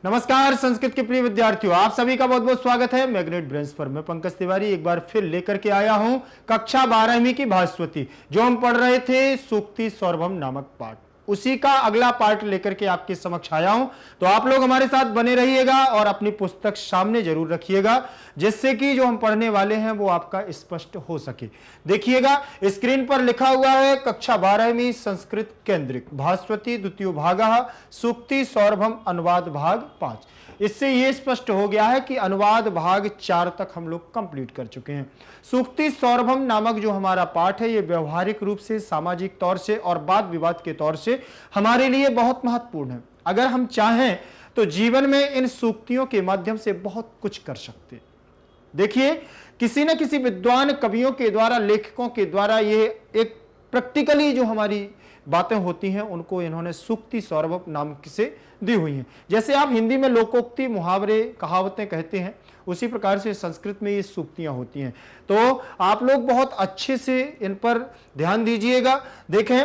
नमस्कार संस्कृत के प्रिय विद्यार्थियों, आप सभी का बहुत बहुत स्वागत है मैग्नेट ब्रेन्स पर। मैं पंकज तिवारी एक बार फिर लेकर के आया हूं कक्षा 12वीं की भास्वती, जो हम पढ़ रहे थे सूक्ति सौरभम नामक पाठ। उसी का अगला पार्ट लेकर के आपके समक्ष आया हूं, तो आप लोग हमारे साथ बने रहिएगा और अपनी पुस्तक सामने जरूर रखिएगा, जिससे कि जो हम पढ़ने वाले हैं वो आपका स्पष्ट हो सके। देखिएगा स्क्रीन पर लिखा हुआ है कक्षा 12वीं संस्कृत केंद्रिक भास्वती द्वितीय भागः सूक्ति सौरभम अनुवाद भाग 5। इससे यह स्पष्ट हो गया है कि अनुवाद भाग 4 तक हम लोग कंप्लीट कर चुके हैं। सूक्ति सौरभम नामक जो हमारा पाठ है, यह व्यवहारिक रूप से, सामाजिक तौर से और वाद विवाद के तौर से हमारे लिए बहुत महत्वपूर्ण है। अगर हम चाहें तो जीवन में इन सूक्तियों के माध्यम से बहुत कुछ कर सकते हैं। देखिए, किसी न किसी विद्वान कवियों के द्वारा, लेखकों के द्वारा ये एक प्रैक्टिकली जो हमारी बातें होती हैं उनको इन्होंने सूक्ति सौरभ नाम से दी हुई हैं। जैसे आप हिंदी में लोकोक्ति, मुहावरे, कहावतें कहते हैं, उसी प्रकार से संस्कृत में ये सूक्तियां होती हैं। तो आप लोग बहुत अच्छे से इन पर ध्यान दीजिएगा। देखें,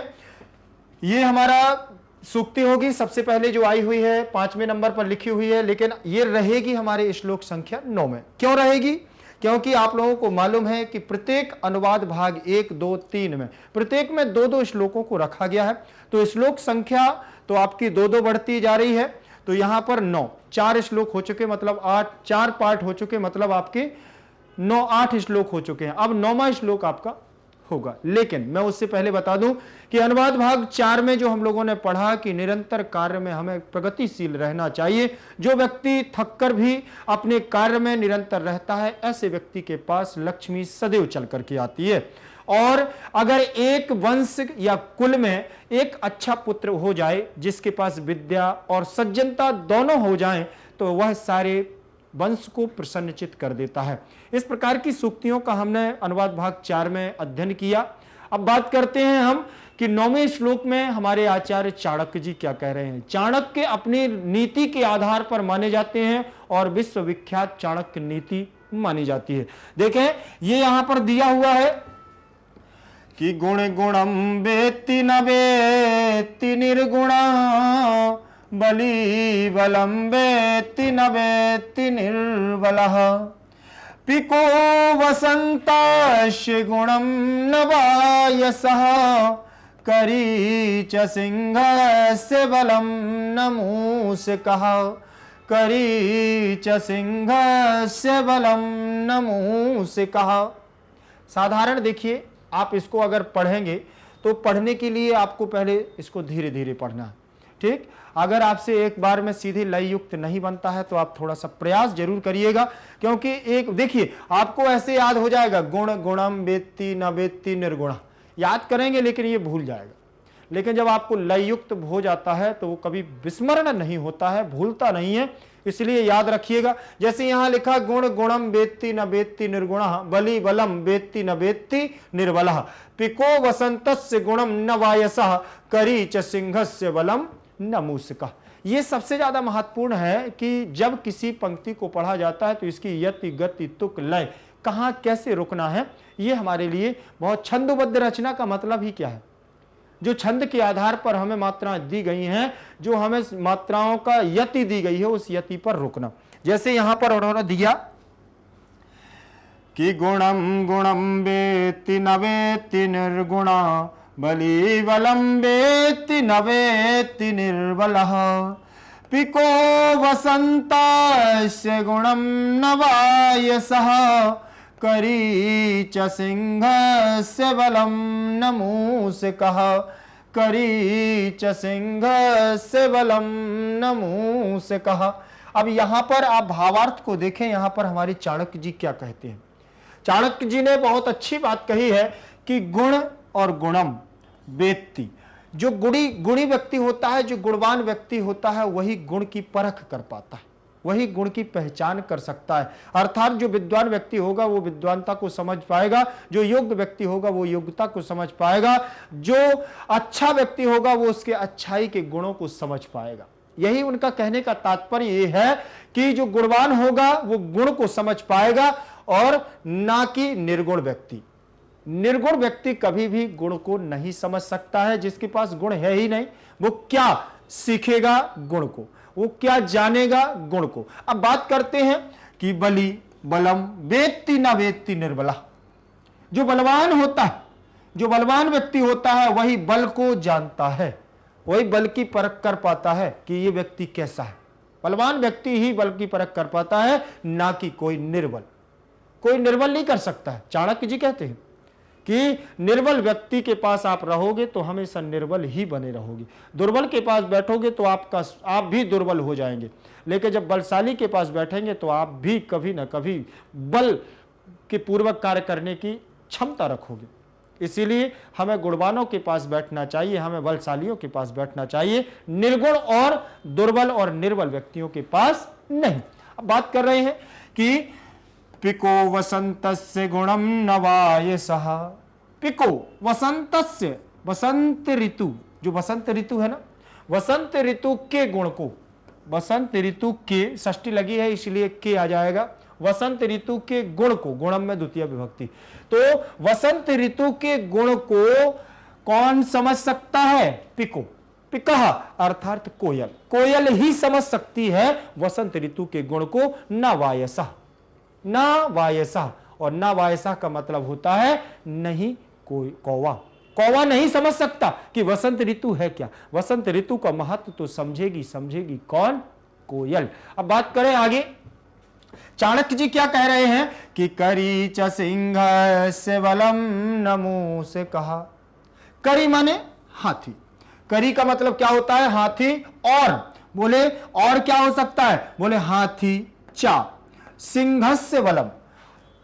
ये हमारा सूक्ति होगी सबसे पहले जो आई हुई है, 5वें नंबर पर लिखी हुई है, लेकिन ये रहेगी हमारे श्लोक संख्या 9 में। क्यों रहेगी? क्योंकि आप लोगों को मालूम है कि प्रत्येक अनुवाद भाग 1, 2, 3 में प्रत्येक में 2-2 श्लोकों को रखा गया है। तो श्लोक संख्या तो आपकी 2-2 बढ़ती जा रही है। तो यहां पर 9, 4 श्लोक हो चुके, मतलब 8, 4 पार्ट हो चुके, मतलब आपके 8 श्लोक हो चुके हैं। अब 9वां श्लोक आपका होगा। लेकिन मैं उससे पहले बता दूं कि अनुवाद भाग 4 में जो हम लोगों ने पढ़ा कि निरंतर कार्य में हमें प्रगतिशील रहना चाहिए। जो व्यक्ति थककर भी अपने कार्य में निरंतर रहता है, ऐसे व्यक्ति के पास लक्ष्मी सदैव चल करके आती है। और अगर एक वंश या कुल में एक अच्छा पुत्र हो जाए, जिसके पास विद्या और सज्जनता दोनों हो जाएं, तो वह सारे वंश को प्रसन्नचित कर देता है। इस प्रकार की सूक्तियों का हमने अनुवाद भाग 4 में अध्ययन किया। अब बात करते हैं हम कि 9वें श्लोक में हमारे आचार्य चाणक्य जी क्या कह रहे हैं। चाणक्य अपनी नीति के आधार पर माने जाते हैं और विश्वविख्यात चाणक्य नीति मानी जाती है। देखें, ये यहां पर दिया हुआ है कि गुण गुणम वेत्ति न वेत्ति निर्गुणा बली बलम वेत्ति न वेत्ति निर्बलः पिको वसंतास्य गुणम न वायसः करी च सिंहस्य बलम न मूषकः करी च सिंहस्य बलम न मूषकः। साधारण देखिए, आप इसको अगर पढ़ेंगे तो पढ़ने के लिए आपको पहले इसको धीरे धीरे पढ़ना है, ठीक। अगर आपसे एक बार में सीधे लय युक्त नहीं बनता है तो आप थोड़ा सा प्रयास जरूर करिएगा, क्योंकि एक देखिए आपको ऐसे याद हो जाएगा, गुण गुणम वेत्ति न वेत्ति निर्गुणः, याद करेंगे लेकिन ये भूल जाएगा। लेकिन जब आपको लय युक्त हो जाता है तो वो कभी विस्मरण नहीं होता है, भूलता नहीं है, इसलिए याद रखिएगा। जैसे यहां लिखा, गुण गुणम वेत्ति न वेत्ति निर्गुणः बलि बलम वेत्ति न वेत्ति निर्बलः पिको वसंतस्य गुणम न वायसः करी च सिंहस्य बलम न मूषकः। ये सबसे ज्यादा महत्वपूर्ण है कि जब किसी पंक्ति को पढ़ा जाता है तो इसकी यति गति तुक लय कहां कैसे रुकना है, ये हमारे लिए बहुत छंदोबद्ध रचना का मतलब ही क्या है। जो छंद के आधार पर हमें मात्राएं दी गई हैं, जो हमें मात्राओं का यति दी गई है, उस यति पर रुकना। जैसे यहां पर उन्होंने दिया कि गुणम गुणम वेत्ति न वेत्ति निर्गुणा बलि बलम वेत्ति न वेत्ति निर्बलः पिको वसंतास्य गुणम न वायसः करी च सिंहस्य बलम न मूषकः करी च सिंहस्य बलम न मूषकः। अब यहां पर आप भावार्थ को देखें, यहां पर हमारे चाणक्य जी क्या कहते हैं। चाणक्य जी ने बहुत अच्छी बात कही है कि गुण और गुणम वेत्ति, जो गुणी व्यक्ति होता है, जो गुणवान व्यक्ति होता है, वही गुण की परख कर पाता है, वही गुण की पहचान कर सकता है। अर्थात जो विद्वान व्यक्ति होगा वो विद्वानता को समझ पाएगा, जो योग्य व्यक्ति होगा वो योग्यता को समझ पाएगा, जो अच्छा व्यक्ति होगा वो उसके अच्छाई के गुणों को समझ पाएगा। यही उनका कहने का तात्पर्य ये है कि जो गुणवान होगा वो गुण को समझ पाएगा, और ना कि निर्गुण व्यक्ति। निर्गुण व्यक्ति कभी भी गुण को नहीं समझ सकता है। जिसके पास गुण है ही नहीं, वो क्या सीखेगा गुण को। वो क्या जानेगा? गुण को। अब बात करते हैं कि बली बलम वेत्ति न वेत्ति निर्बला। जो बलवान होता है, जो बलवान व्यक्ति होता है, वही बल को जानता है, वही बल की परख कर पाता है कि ये व्यक्ति कैसा है। बलवान व्यक्ति ही बल की परख कर पाता है, ना कि कोई निर्बल। कोई निर्बल नहीं कर सकता है। चाणक्य जी कहते हैं कि निर्बल व्यक्ति के पास आप रहोगे तो हमेशा निर्बल ही बने रहोगे, दुर्बल के पास बैठोगे तो आप भी दुर्बल हो जाएंगे, लेकिन जब बलशाली के पास बैठेंगे तो आप भी कभी ना कभी बल के पूर्वक कार्य करने की क्षमता रखोगे। इसीलिए हमें गुणवानों के पास बैठना चाहिए, हमें बलशालियों के पास बैठना चाहिए, निर्गुण और दुर्बल और निर्बल व्यक्तियों के पास नहीं। अब बात कर रहे हैं कि पिको वसंतस्य गुणम नवाय सहा। पिको वसंतस्य, वसंत ऋतु, जो वसंत ऋतु है ना, वसंत ऋतु के गुण को, वसंत ऋतु के षष्ठी लगी है इसलिए के आ जाएगा, वसंत ऋतु के गुण को, गुणम में द्वितीय विभक्ति, तो वसंत ऋतु के गुण को कौन समझ सकता है? पिको, पिकह अर्थात कोयल, कोयल ही समझ सकती है वसंत ऋतु के गुण को। न वायसा, न वायसा, और न वायसा का मतलब होता है नहीं कोई कौवा। कौवा नहीं समझ सकता कि वसंत ऋतु है क्या। वसंत ऋतु का महत्व तो समझेगी कौन? कोयल। अब बात करें आगे, चाणक्य जी क्या कह रहे हैं कि करी च सिंह से वलम नमो से कहा। करी माने हाथी, करी का मतलब क्या होता है? हाथी। और बोले और क्या हो सकता है? बोले हाथी। चा सिंहस्य बलम,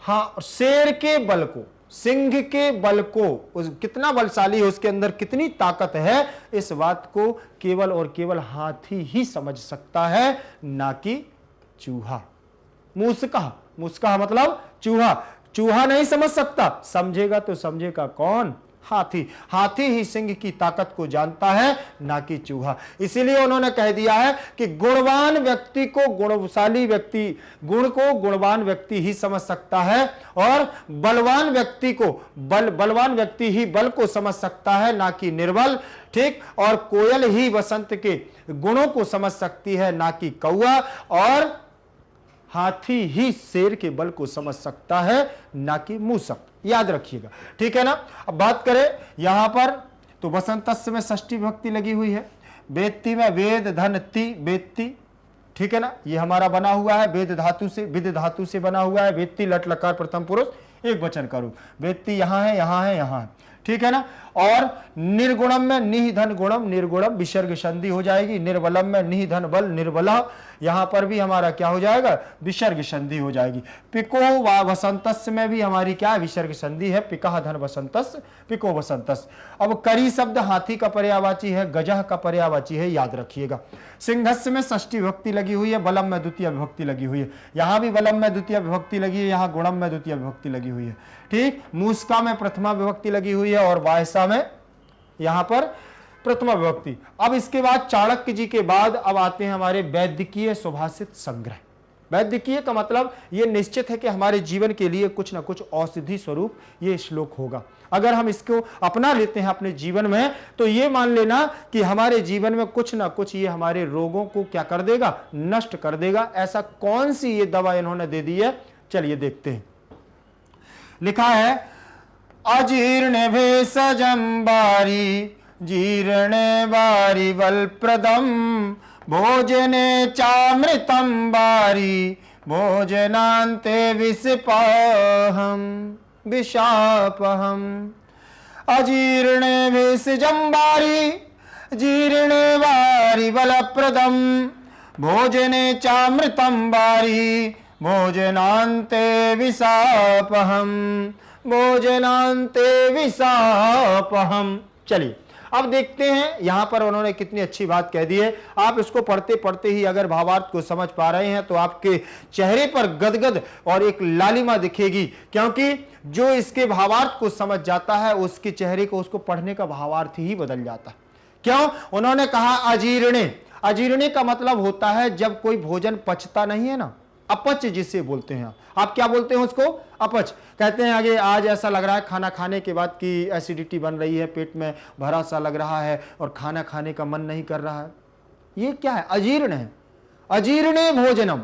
हाँ शेर के बल को, सिंह के बल को, उस कितना बलशाली है, उसके अंदर कितनी ताकत है, इस बात को केवल और केवल हाथी ही समझ सकता है, ना कि चूहा। मूसका, मूसका मतलब चूहा, चूहा नहीं समझ सकता, समझेगा तो समझेगा कौन? हाथी। हाथी ही सिंह की ताकत को जानता है, ना कि चूहा। इसीलिए उन्होंने कह दिया है कि गुणवान व्यक्ति को गुणशाली व्यक्ति, गुण को गुणवान व्यक्ति ही समझ सकता है, और बलवान व्यक्ति को बलवान व्यक्ति ही बल को समझ सकता है, ना कि निर्बल। ठीक, और कोयल ही वसंत के गुणों को समझ सकती है, ना कि कौआ, और हाथी ही शेर के बल को समझ सकता है, ना कि मूसक। याद रखिएगा, ठीक है ना। अब बात करें यहां पर, तो वसंतस्य में षष्ठी विभक्ति लगी हुई है, वेत्ति में वेद धन ति वेत्ति, ठीक है ना, ये हमारा बना हुआ है वेद धातु से, विद धातु से बना हुआ है। वेत्ति लट लकार प्रथम पुरुष एक वचन का रूप, वेत्ति यहां है, यहां है, यहां है, ठीक है ना। और निर्गुणम में निह धन गुणम, निर्गुणम विसर्ग संधि हो जाएगी। निर्बलम में निह धन बल, निर्बला, यहां पर भी हमारा क्या हो जाएगा? विसर्ग संधि हो जाएगी। पिको व वसंतस्य में भी हमारी क्या विसर्ग संधि है, पिकह धन वसंतस्य, पिको वसंतस्य। अब करी शब्द हाथी का पर्यायवाची है, गजह का पर्यायवाची है, याद रखिएगा। सिंहस्य में षष्ठी विभक्ति लगी हुई है, बलम में द्वितीय विभक्ति लगी हुई है, यहां भी बलम में द्वितीय विभक्ति लगी है, यहां गुणम में द्वितीय विभक्ति लगी हुई है। ठीक, मूसका में प्रथमा विभक्ति लगी हुई है, और वायसा में यहां पर प्रथमा विभक्ति। अब इसके बाद चाणक्य जी के बाद अब आते हैं हमारे वैदिकीय सुभाषित संग्रह। वैदिकीय का मतलब ये निश्चित है कि हमारे जीवन के लिए कुछ ना कुछ औषधि स्वरूप ये श्लोक होगा। अगर हम इसको अपना लेते हैं अपने जीवन में, तो ये मान लेना कि हमारे जीवन में कुछ ना कुछ ये हमारे रोगों को क्या कर देगा? नष्ट कर देगा। ऐसा कौन सी ये दवा इन्होंने दे दी है, चलिए देखते हैं। लिखा है अजीर्ण भेषजं बारी जीर्णे बारी बलप्रदम भोजने चामृतं बारी भोजनान्ते विषपाहम विषापहम। अजीर्णे भेषजं बारी जीर्णे बारी बलप्रदम भोजने चामृतं बारी भोजनान्ते विषापहम भोजनान्ते विषापहम। चलिए अब देखते हैं यहां पर उन्होंने कितनी अच्छी बात कह दी है। आप इसको पढ़ते पढ़ते ही अगर भावार्थ को समझ पा रहे हैं तो आपके चेहरे पर गदगद और एक लालिमा दिखेगी, क्योंकि जो इसके भावार्थ को समझ जाता है उसके चेहरे को, उसको पढ़ने का भावार्थ ही बदल जाता है। क्यों? उन्होंने कहा अजीर्णे। अजीर्णे का मतलब होता है जब कोई भोजन पचता नहीं है ना, अपच जिसे बोलते हैं। आप क्या बोलते हैं उसको? अपच। कहते हैं आगे आज ऐसा लग रहा है खाना खाने के बाद की एसिडिटी बन रही है, पेट में भरा सा लग रहा है और खाना खाने का मन नहीं कर रहा है। ये क्या है? अजीर्ण है। अजीर्णे भोजनम,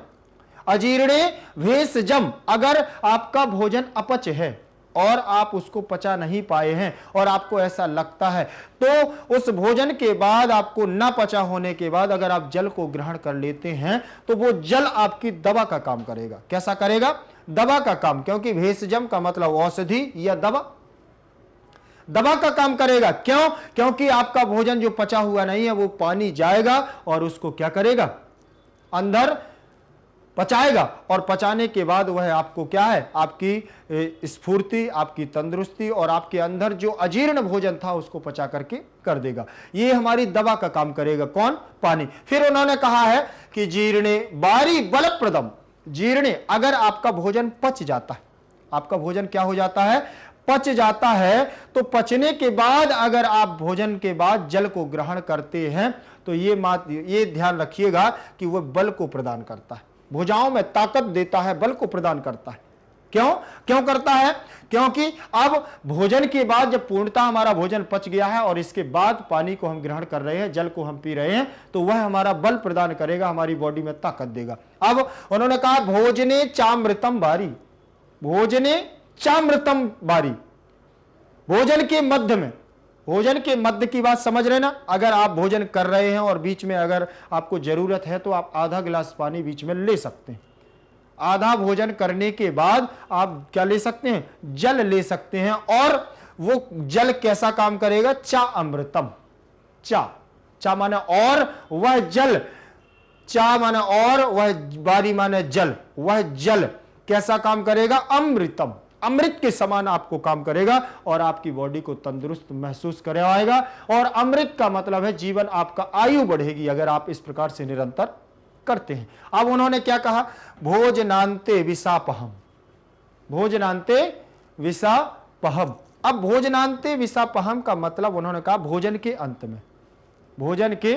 अजीर्णे भेषजम, अगर आपका भोजन अपच है और आप उसको पचा नहीं पाए हैं और आपको ऐसा लगता है, तो उस भोजन के बाद, आपको ना पचा होने के बाद अगर आप जल को ग्रहण कर लेते हैं तो वो जल आपकी दवा का काम करेगा। कैसा करेगा? दवा का काम, क्योंकि भेषजम का मतलब औषधि या दवा, दवा का काम करेगा। क्यों? क्योंकि आपका भोजन जो पचा हुआ नहीं है वो पानी जाएगा और उसको क्या करेगा? अंदर पचाएगा, और पचाने के बाद वह आपको क्या है? आपकी स्फूर्ति, आपकी तंदुरुस्ती और आपके अंदर जो अजीर्ण भोजन था उसको पचा करके कर देगा। ये हमारी दवा का काम करेगा। कौन? पानी। फिर उन्होंने कहा है कि जीर्णे बारी बलप्रदम, जीर्णे, अगर आपका भोजन पच जाता है, आपका भोजन क्या हो जाता है? पच जाता है, तो पचने के बाद अगर आप भोजन के बाद जल को ग्रहण करते हैं तो ये ध्यान रखिएगा कि वह बल को प्रदान करता है, भुजाओं में ताकत देता है, बल को प्रदान करता है। क्यों करता है? क्योंकि अब भोजन के बाद जब पूर्णतः हमारा भोजन पच गया है और इसके बाद पानी को हम ग्रहण कर रहे हैं, जल को हम पी रहे हैं, तो वह हमारा बल प्रदान करेगा, हमारी बॉडी में ताकत देगा। अब उन्होंने कहा भोजने चामृतम बारी, भोजने चामृतम बारी, भोजन के मध्य में, भोजन के मध्य की बात समझ रहे ना? अगर आप भोजन कर रहे हैं और बीच में अगर आपको जरूरत है तो आप आधा गिलास पानी बीच में ले सकते हैं। आधा भोजन करने के बाद आप क्या ले सकते हैं? जल ले सकते हैं। और वो जल कैसा काम करेगा? चा अमृतम, चा माने और, वह जल, चा माने और, वह बारी माने जल, वह जल कैसा काम करेगा? अमृतम, अमृत के समान आपको काम करेगा और आपकी बॉडी को तंदुरुस्त महसूस कराएगा। और अमृत का मतलब है जीवन, आपका आयु बढ़ेगी अगर आप इस प्रकार से निरंतर करते हैं। अब उन्होंने क्या कहा? भोजनांते विषापहम, भोजनांते विषापहम। अब भोजनांते विषापहम का मतलब उन्होंने कहा भोजन के अंत में, भोजन के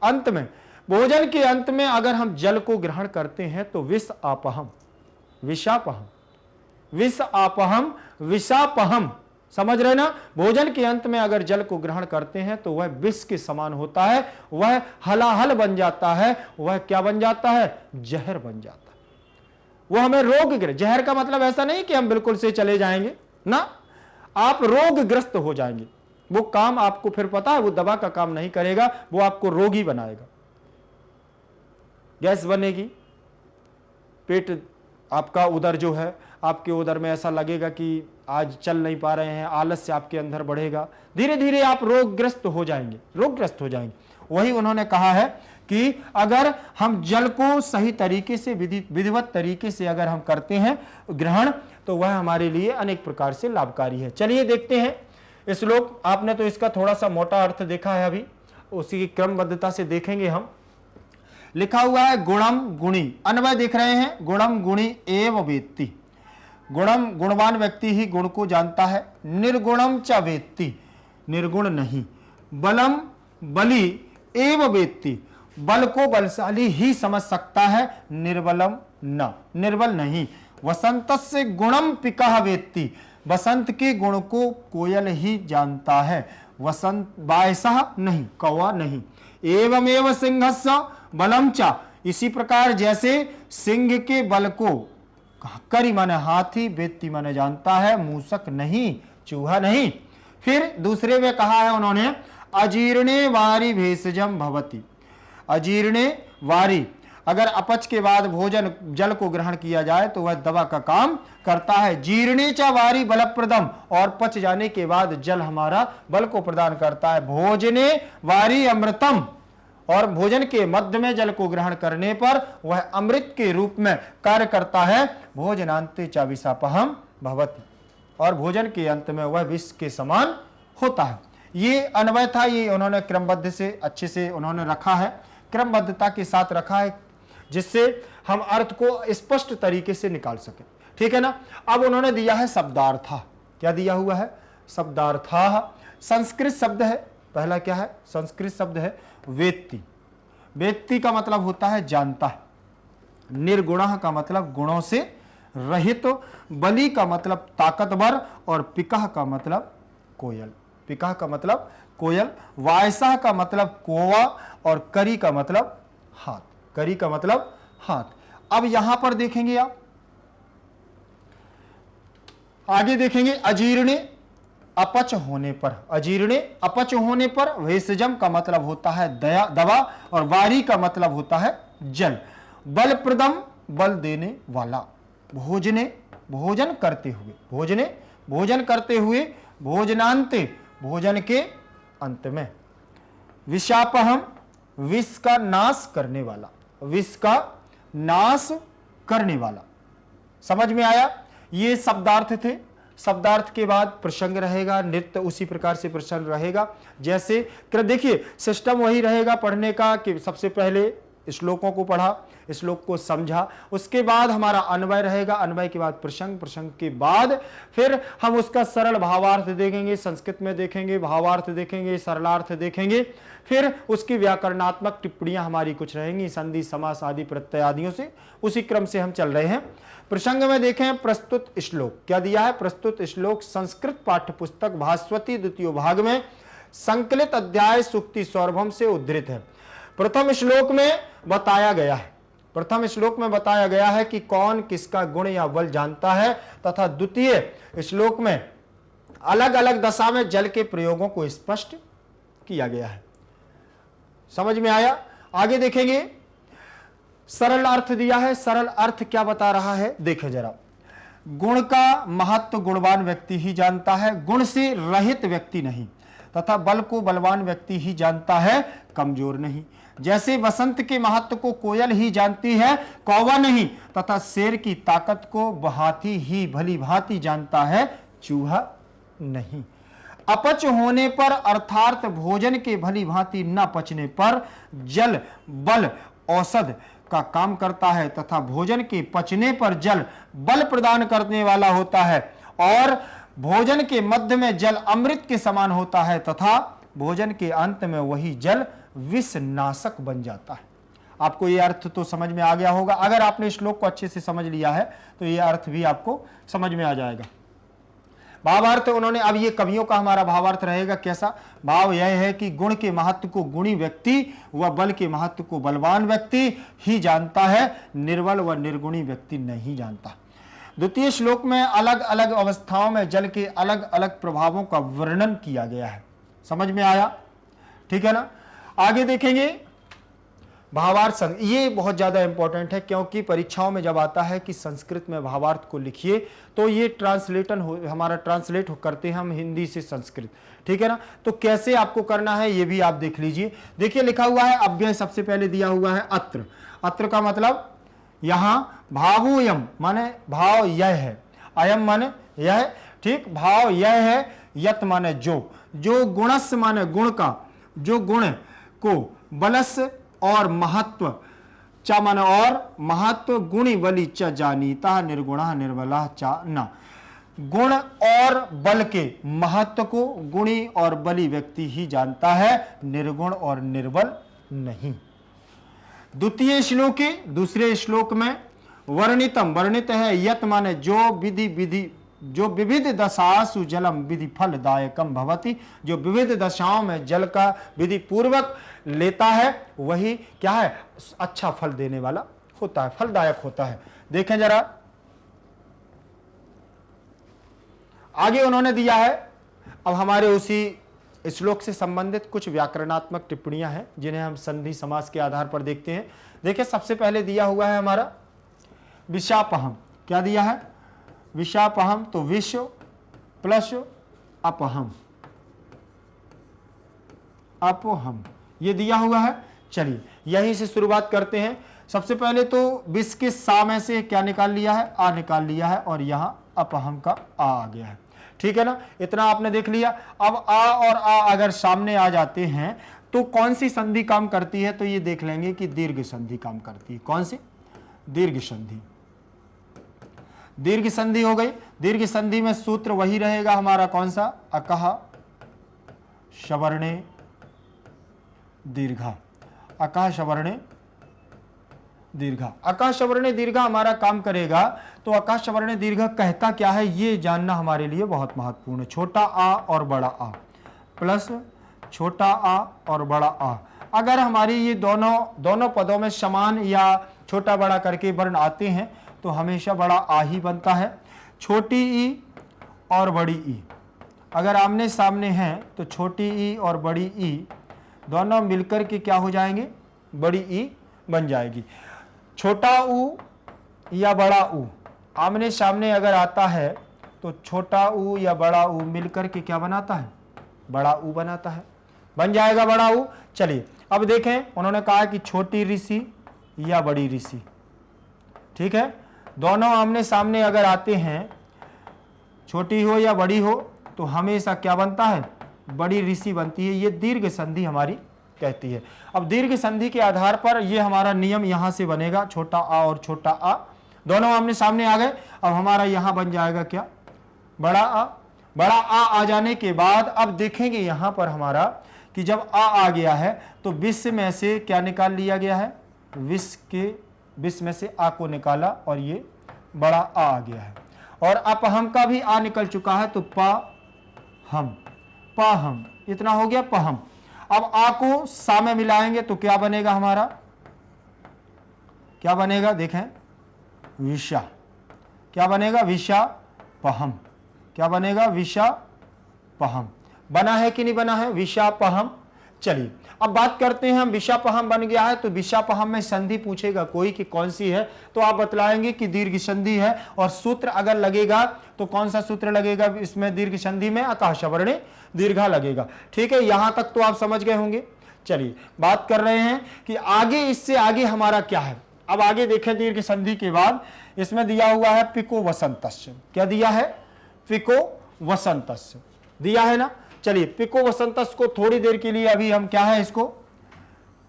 अंत में, भोजन के अंत में अगर हम जल को ग्रहण करते हैं तो विष आपहम, विषापहम, विष आपहम, विषापहम, समझ रहे ना? भोजन के अंत में अगर जल को ग्रहण करते हैं तो वह विष के समान होता है, वह हलाहल बन जाता है, वह क्या बन जाता है? जहर बन जाता है। वह हमें रोगग्रस्त, जहर का मतलब ऐसा नहीं कि हम बिल्कुल से चले जाएंगे ना, आप रोगग्रस्त हो जाएंगे। वो काम आपको फिर पता है, वो दवा का काम नहीं करेगा, वो आपको रोगी बनाएगा। गैस बनेगी, पेट आपका उधर जो है, आपके उधर में ऐसा लगेगा कि आज चल नहीं पा रहे हैं, आलस्य आपके अंदर बढ़ेगा, धीरे धीरे आप रोगग्रस्त हो जाएंगे, रोगग्रस्त हो जाएंगे। वही उन्होंने कहा है कि अगर हम जल को सही तरीके से, विधिवत तरीके से अगर हम करते हैं ग्रहण, तो वह हमारे लिए अनेक प्रकार से लाभकारी है। चलिए देखते हैं इस श्लोक। आपने तो इसका थोड़ा सा मोटा अर्थ देखा है, अभी उसी की क्रमबद्धता से देखेंगे हम। लिखा हुआ है गुणम गुणी, अन्वय देख रहे हैं, गुणम गुणी एव वेत्ति, गुणम गुणवान व्यक्ति ही गुण को जानता है, निर्गुणम च वेत्ति, निर्गुण नहीं, बलम बली एव वेत्ति, बल को बलशाली ही समझ सकता है, निर्बलम न, निर्बल नहीं, वसंतस्य गुणम पिकः वेत्ति, बसंत के गुण को कोयल ही जानता है, वसंत बायसः नहीं, कौवा नहीं, एवमेव सिंहस्य बलम च, इसी प्रकार जैसे सिंह के बल को करी माने हाथी, वेत्ति माने जानता है, मूसक नहीं, चूहा नहीं। फिर दूसरे में कहा है उन्होंने अजीर्णे वारी भेषजम भवति, अजीर्णे वारी, अगर अपच के बाद भोजन जल को ग्रहण किया जाए तो वह दवा का काम करता है। जीर्णे च वारी बलप्रदम, और पच जाने के बाद जल हमारा बल को प्रदान करता है। भोजने वारी अमृतम, और भोजन के मध्य में जल को ग्रहण करने पर वह अमृत के रूप में कार्य करता है। भोजनांते च विषापहम भवति, और भोजन के अंत में वह विष के समान होता है। ये अन्वय था, ये उन्होंने क्रमबद्ध से अच्छे से उन्होंने रखा है, क्रमबद्धता के साथ रखा है, जिससे हम अर्थ को स्पष्ट तरीके से निकाल सके। ठीक है ना? अब उन्होंने दिया है शब्दार्था। क्या दिया हुआ है? शब्दार्था। संस्कृत शब्द है, पहला क्या है? संस्कृत शब्द है वेत्ति। वेत्ति का मतलब होता है जानता है, निर्गुणः का मतलब गुणों से रहित, बलि का मतलब ताकतवर, और पिकः का मतलब कोयल, पिकः का मतलब कोयल, वायसः का मतलब कोवा, और करी का मतलब हाथ, करी का मतलब हाथ। अब यहां पर देखेंगे आप, आगे देखेंगे अजीर्णे अपच होने पर, अजीर्णे अपच होने पर भेषजम का मतलब होता है दवा और वारी का मतलब होता है जल। बलप्रदम बल देने वाला, भोजने भोजन करते हुए, भोजने भोजन करते हुए, भोजनांते भोजन के अंत में। विषापहम विष का नाश करने वाला, विष का नाश करने वाला। समझ में आया? ये शब्दार्थ थे। शब्दार्थ के बाद प्रसंग रहेगा, नृत्य उसी प्रकार से प्रसंग रहेगा। जैसे देखिए सिस्टम वही रहेगा पढ़ने का कि सबसे पहले श्लोकों को पढ़ा, श्लोक को समझा, उसके बाद हमारा अन्वय रहेगा, अन्वय के बाद प्रसंग, प्रसंग के बाद फिर हम उसका सरल भावार्थ देखेंगे, संस्कृत में देखेंगे, भावार्थ देखेंगे, सरलार्थ देखेंगे, फिर उसकी व्याकरणात्मक टिप्पणियां हमारी कुछ रहेंगी संधि समास आदि प्रत्यय आदियों से। उसी क्रम से हम चल रहे हैं। प्रसंग में देखें प्रस्तुत श्लोक क्या दिया है। प्रस्तुत श्लोक संस्कृत पाठ्य पुस्तक भास्वती द्वितीय भाग में संकलित अध्याय सूक्ति सौरभम से उद्धृत है। प्रथम श्लोक में बताया गया है, प्रथम श्लोक में बताया गया है कि कौन किसका गुण या बल जानता है, तथा द्वितीय श्लोक में अलग अलग दशा में जल के प्रयोगों को स्पष्ट किया गया है। समझ में आया? आगे देखेंगे सरल अर्थ दिया है। सरल अर्थ क्या बता रहा है देखें जरा। गुण का महत्व गुणवान व्यक्ति ही जानता है, गुण से रहित व्यक्ति नहीं, तथा बल को बलवान व्यक्ति ही जानता है, कमजोर नहीं। जैसे वसंत के महत्व को कोयल ही जानती है, कौवा नहीं, तथा शेर की ताकत को हाथी ही भली भांति जानता है, चूहा नहीं। अपच होने पर अर्थात भोजन के भली भांति न पचने पर जल बल औषध का काम करता है, तथा भोजन के पचने पर जल बल प्रदान करने वाला होता है, और भोजन के मध्य में जल अमृत के समान होता है, तथा भोजन के अंत में वही जल विष नाशक बन जाता है। आपको यह अर्थ तो समझ में आ गया होगा। अगर आपने श्लोक को अच्छे से समझ लिया है तो यह अर्थ भी आपको समझ में आ जाएगा। भावार्थ उन्होंने, अब ये कवियों का हमारा भावार्थ रहेगा कैसा। भाव यह है कि गुण के महत्व को गुणी व्यक्ति व बल के महत्व को बलवान व्यक्ति ही जानता है, निर्बल व निर्गुणी व्यक्ति नहीं जानता। द्वितीय श्लोक में अलग अलग अवस्थाओं में जल के अलग अलग प्रभावों का वर्णन किया गया है। समझ में आया? ठीक है ना। आगे देखेंगे भावार्थ। ये बहुत ज्यादा इंपॉर्टेंट है, क्योंकि परीक्षाओं में जब आता है कि संस्कृत में भावार्थ को लिखिए तो ये हमारा ट्रांसलेट करते हैं हम हिंदी से संस्कृत। ठीक है ना। तो कैसे आपको करना है ये भी आप देख लीजिए। देखिए लिखा हुआ है अव्यय, सबसे पहले दिया हुआ है अत्र। अत्र का मतलब यहां भावोयम माने भाव यह है, अयम माने यह, ठीक, भाव यह है, यत माने जो गुणस माने गुण का, जो गुण को, बलस और महत्व, च माने और, महत्व, गुणी बलि च जानीता, निर्गुणा निर्बला च न। गुण और बल के महत्व को गुणी और बलि व्यक्ति ही जानता है, निर्गुण और निर्बल नहीं। द्वितीय श्लोक, दूसरे श्लोक में वर्णितम, वर्णित है यत माने जो विविध दशासु जलम विधि फलदायकम भवति, जो विविध दशाओं में जल का विधि पूर्वक लेता है वही क्या है, अच्छा फल देने वाला होता है, फलदायक होता है। देखें जरा आगे उन्होंने दिया है। अब हमारे उसी श्लोक से संबंधित कुछ व्याकरणात्मक टिप्पणियां हैं जिन्हें हम संधि समास के आधार पर देखते हैं। देखिए सबसे पहले दिया हुआ है हमारा विषापहम। क्या दिया है? विषापहम, तो विश्व प्लस अपहम, अपोहम, ये दिया हुआ है। चलिए यहीं से शुरुआत करते हैं। सबसे पहले तो विष के सा में से क्या निकाल लिया है, आ निकाल लिया है, और यहां अपहम का आ गया है। ठीक है ना, इतना आपने देख लिया। अब आ और आ अगर सामने आ जाते हैं तो कौन सी संधि काम करती है, तो ये देख लेंगे कि दीर्घ संधि काम करती है। कौन सी? दीर्घ संधि। दीर्घ संधि हो गई। दीर्घ संधि में सूत्र वही रहेगा हमारा, कौन सा? अकह शवर्णे दीर्घा, अकह शवर्णे दीर्घा। अकह शवर्णे दीर्घा हमारा काम करेगा। तो अकह शवर्णे दीर्घा कहता क्या है ये जानना हमारे लिए बहुत महत्वपूर्ण है। छोटा आ और बड़ा आ प्लस छोटा आ और बड़ा आ, अगर हमारी ये दोनों पदों में समान या छोटा बड़ा करके वर्ण आते हैं तो हमेशा बड़ा आ ही बनता है। छोटी ई और बड़ी ई अगर आमने सामने हैं तो छोटी ई और बड़ी ई दोनों मिलकर के क्या हो जाएंगे, बड़ी ई बन जाएगी। छोटा ऊ या बड़ा ऊ आमने सामने अगर आता है तो छोटा ऊ या बड़ा ऊ मिलकर के क्या बनाता है, बड़ा ऊ बनाता है, बन जाएगा बड़ा ऊ। चलिए अब देखें, उन्होंने कहा कि छोटी ऋषि या बड़ी ऋषि, ठीक है, दोनों आमने सामने अगर आते हैं, छोटी हो या बड़ी हो, तो हमेशा क्या बनता है, बड़ी ऋषि बनती है। ये दीर्घ संधि हमारी कहती है। अब दीर्घ संधि के आधार पर ये हमारा नियम यहां से बनेगा, छोटा आ और छोटा आ दोनों आमने सामने आ गए। अब हमारा यहां बन जाएगा क्या, बड़ा आ। बड़ा आ जाने के बाद अब देखेंगे यहां पर हमारा कि जब आ गया है तो 20 में से क्या निकाल लिया गया है, 20 में से आ को निकाला और ये बड़ा आ गया है। और अपहम का भी आ निकल चुका है तो पाहम, इतना हो गया पहम। अब आ को सा में मिलाएंगे तो क्या बनेगा हमारा, क्या बनेगा, देखें विषा, क्या बनेगा, विषा पहम, क्या बनेगा, विषा पहम। बना है कि नहीं बना है, विषा पहम। चलिए अब बात करते हैं हम, विषा पहम बन गया है तो विषा पहम में संधि पूछेगा कोई कि कौन सी है, तो आप बतलाएंगे कि दीर्घ संधि है। और सूत्र अगर लगेगा तो कौन सा सूत्र लगेगा इसमें, दीर्घ संधि में आकाशवर्णी दीर्घा लगेगा। ठीक है, यहां तक तो आप समझ गए होंगे। चलिए बात कर रहे हैं कि आगे, इससे आगे हमारा क्या है। अब आगे देखें, दीर्घ संधि के बाद इसमें दिया हुआ है पिको वसंतस्य। क्या दिया है, पिको वसंतस्य दिया है ना। चलिए पिको वसंतस को थोड़ी देर के लिए अभी हम क्या है, इसको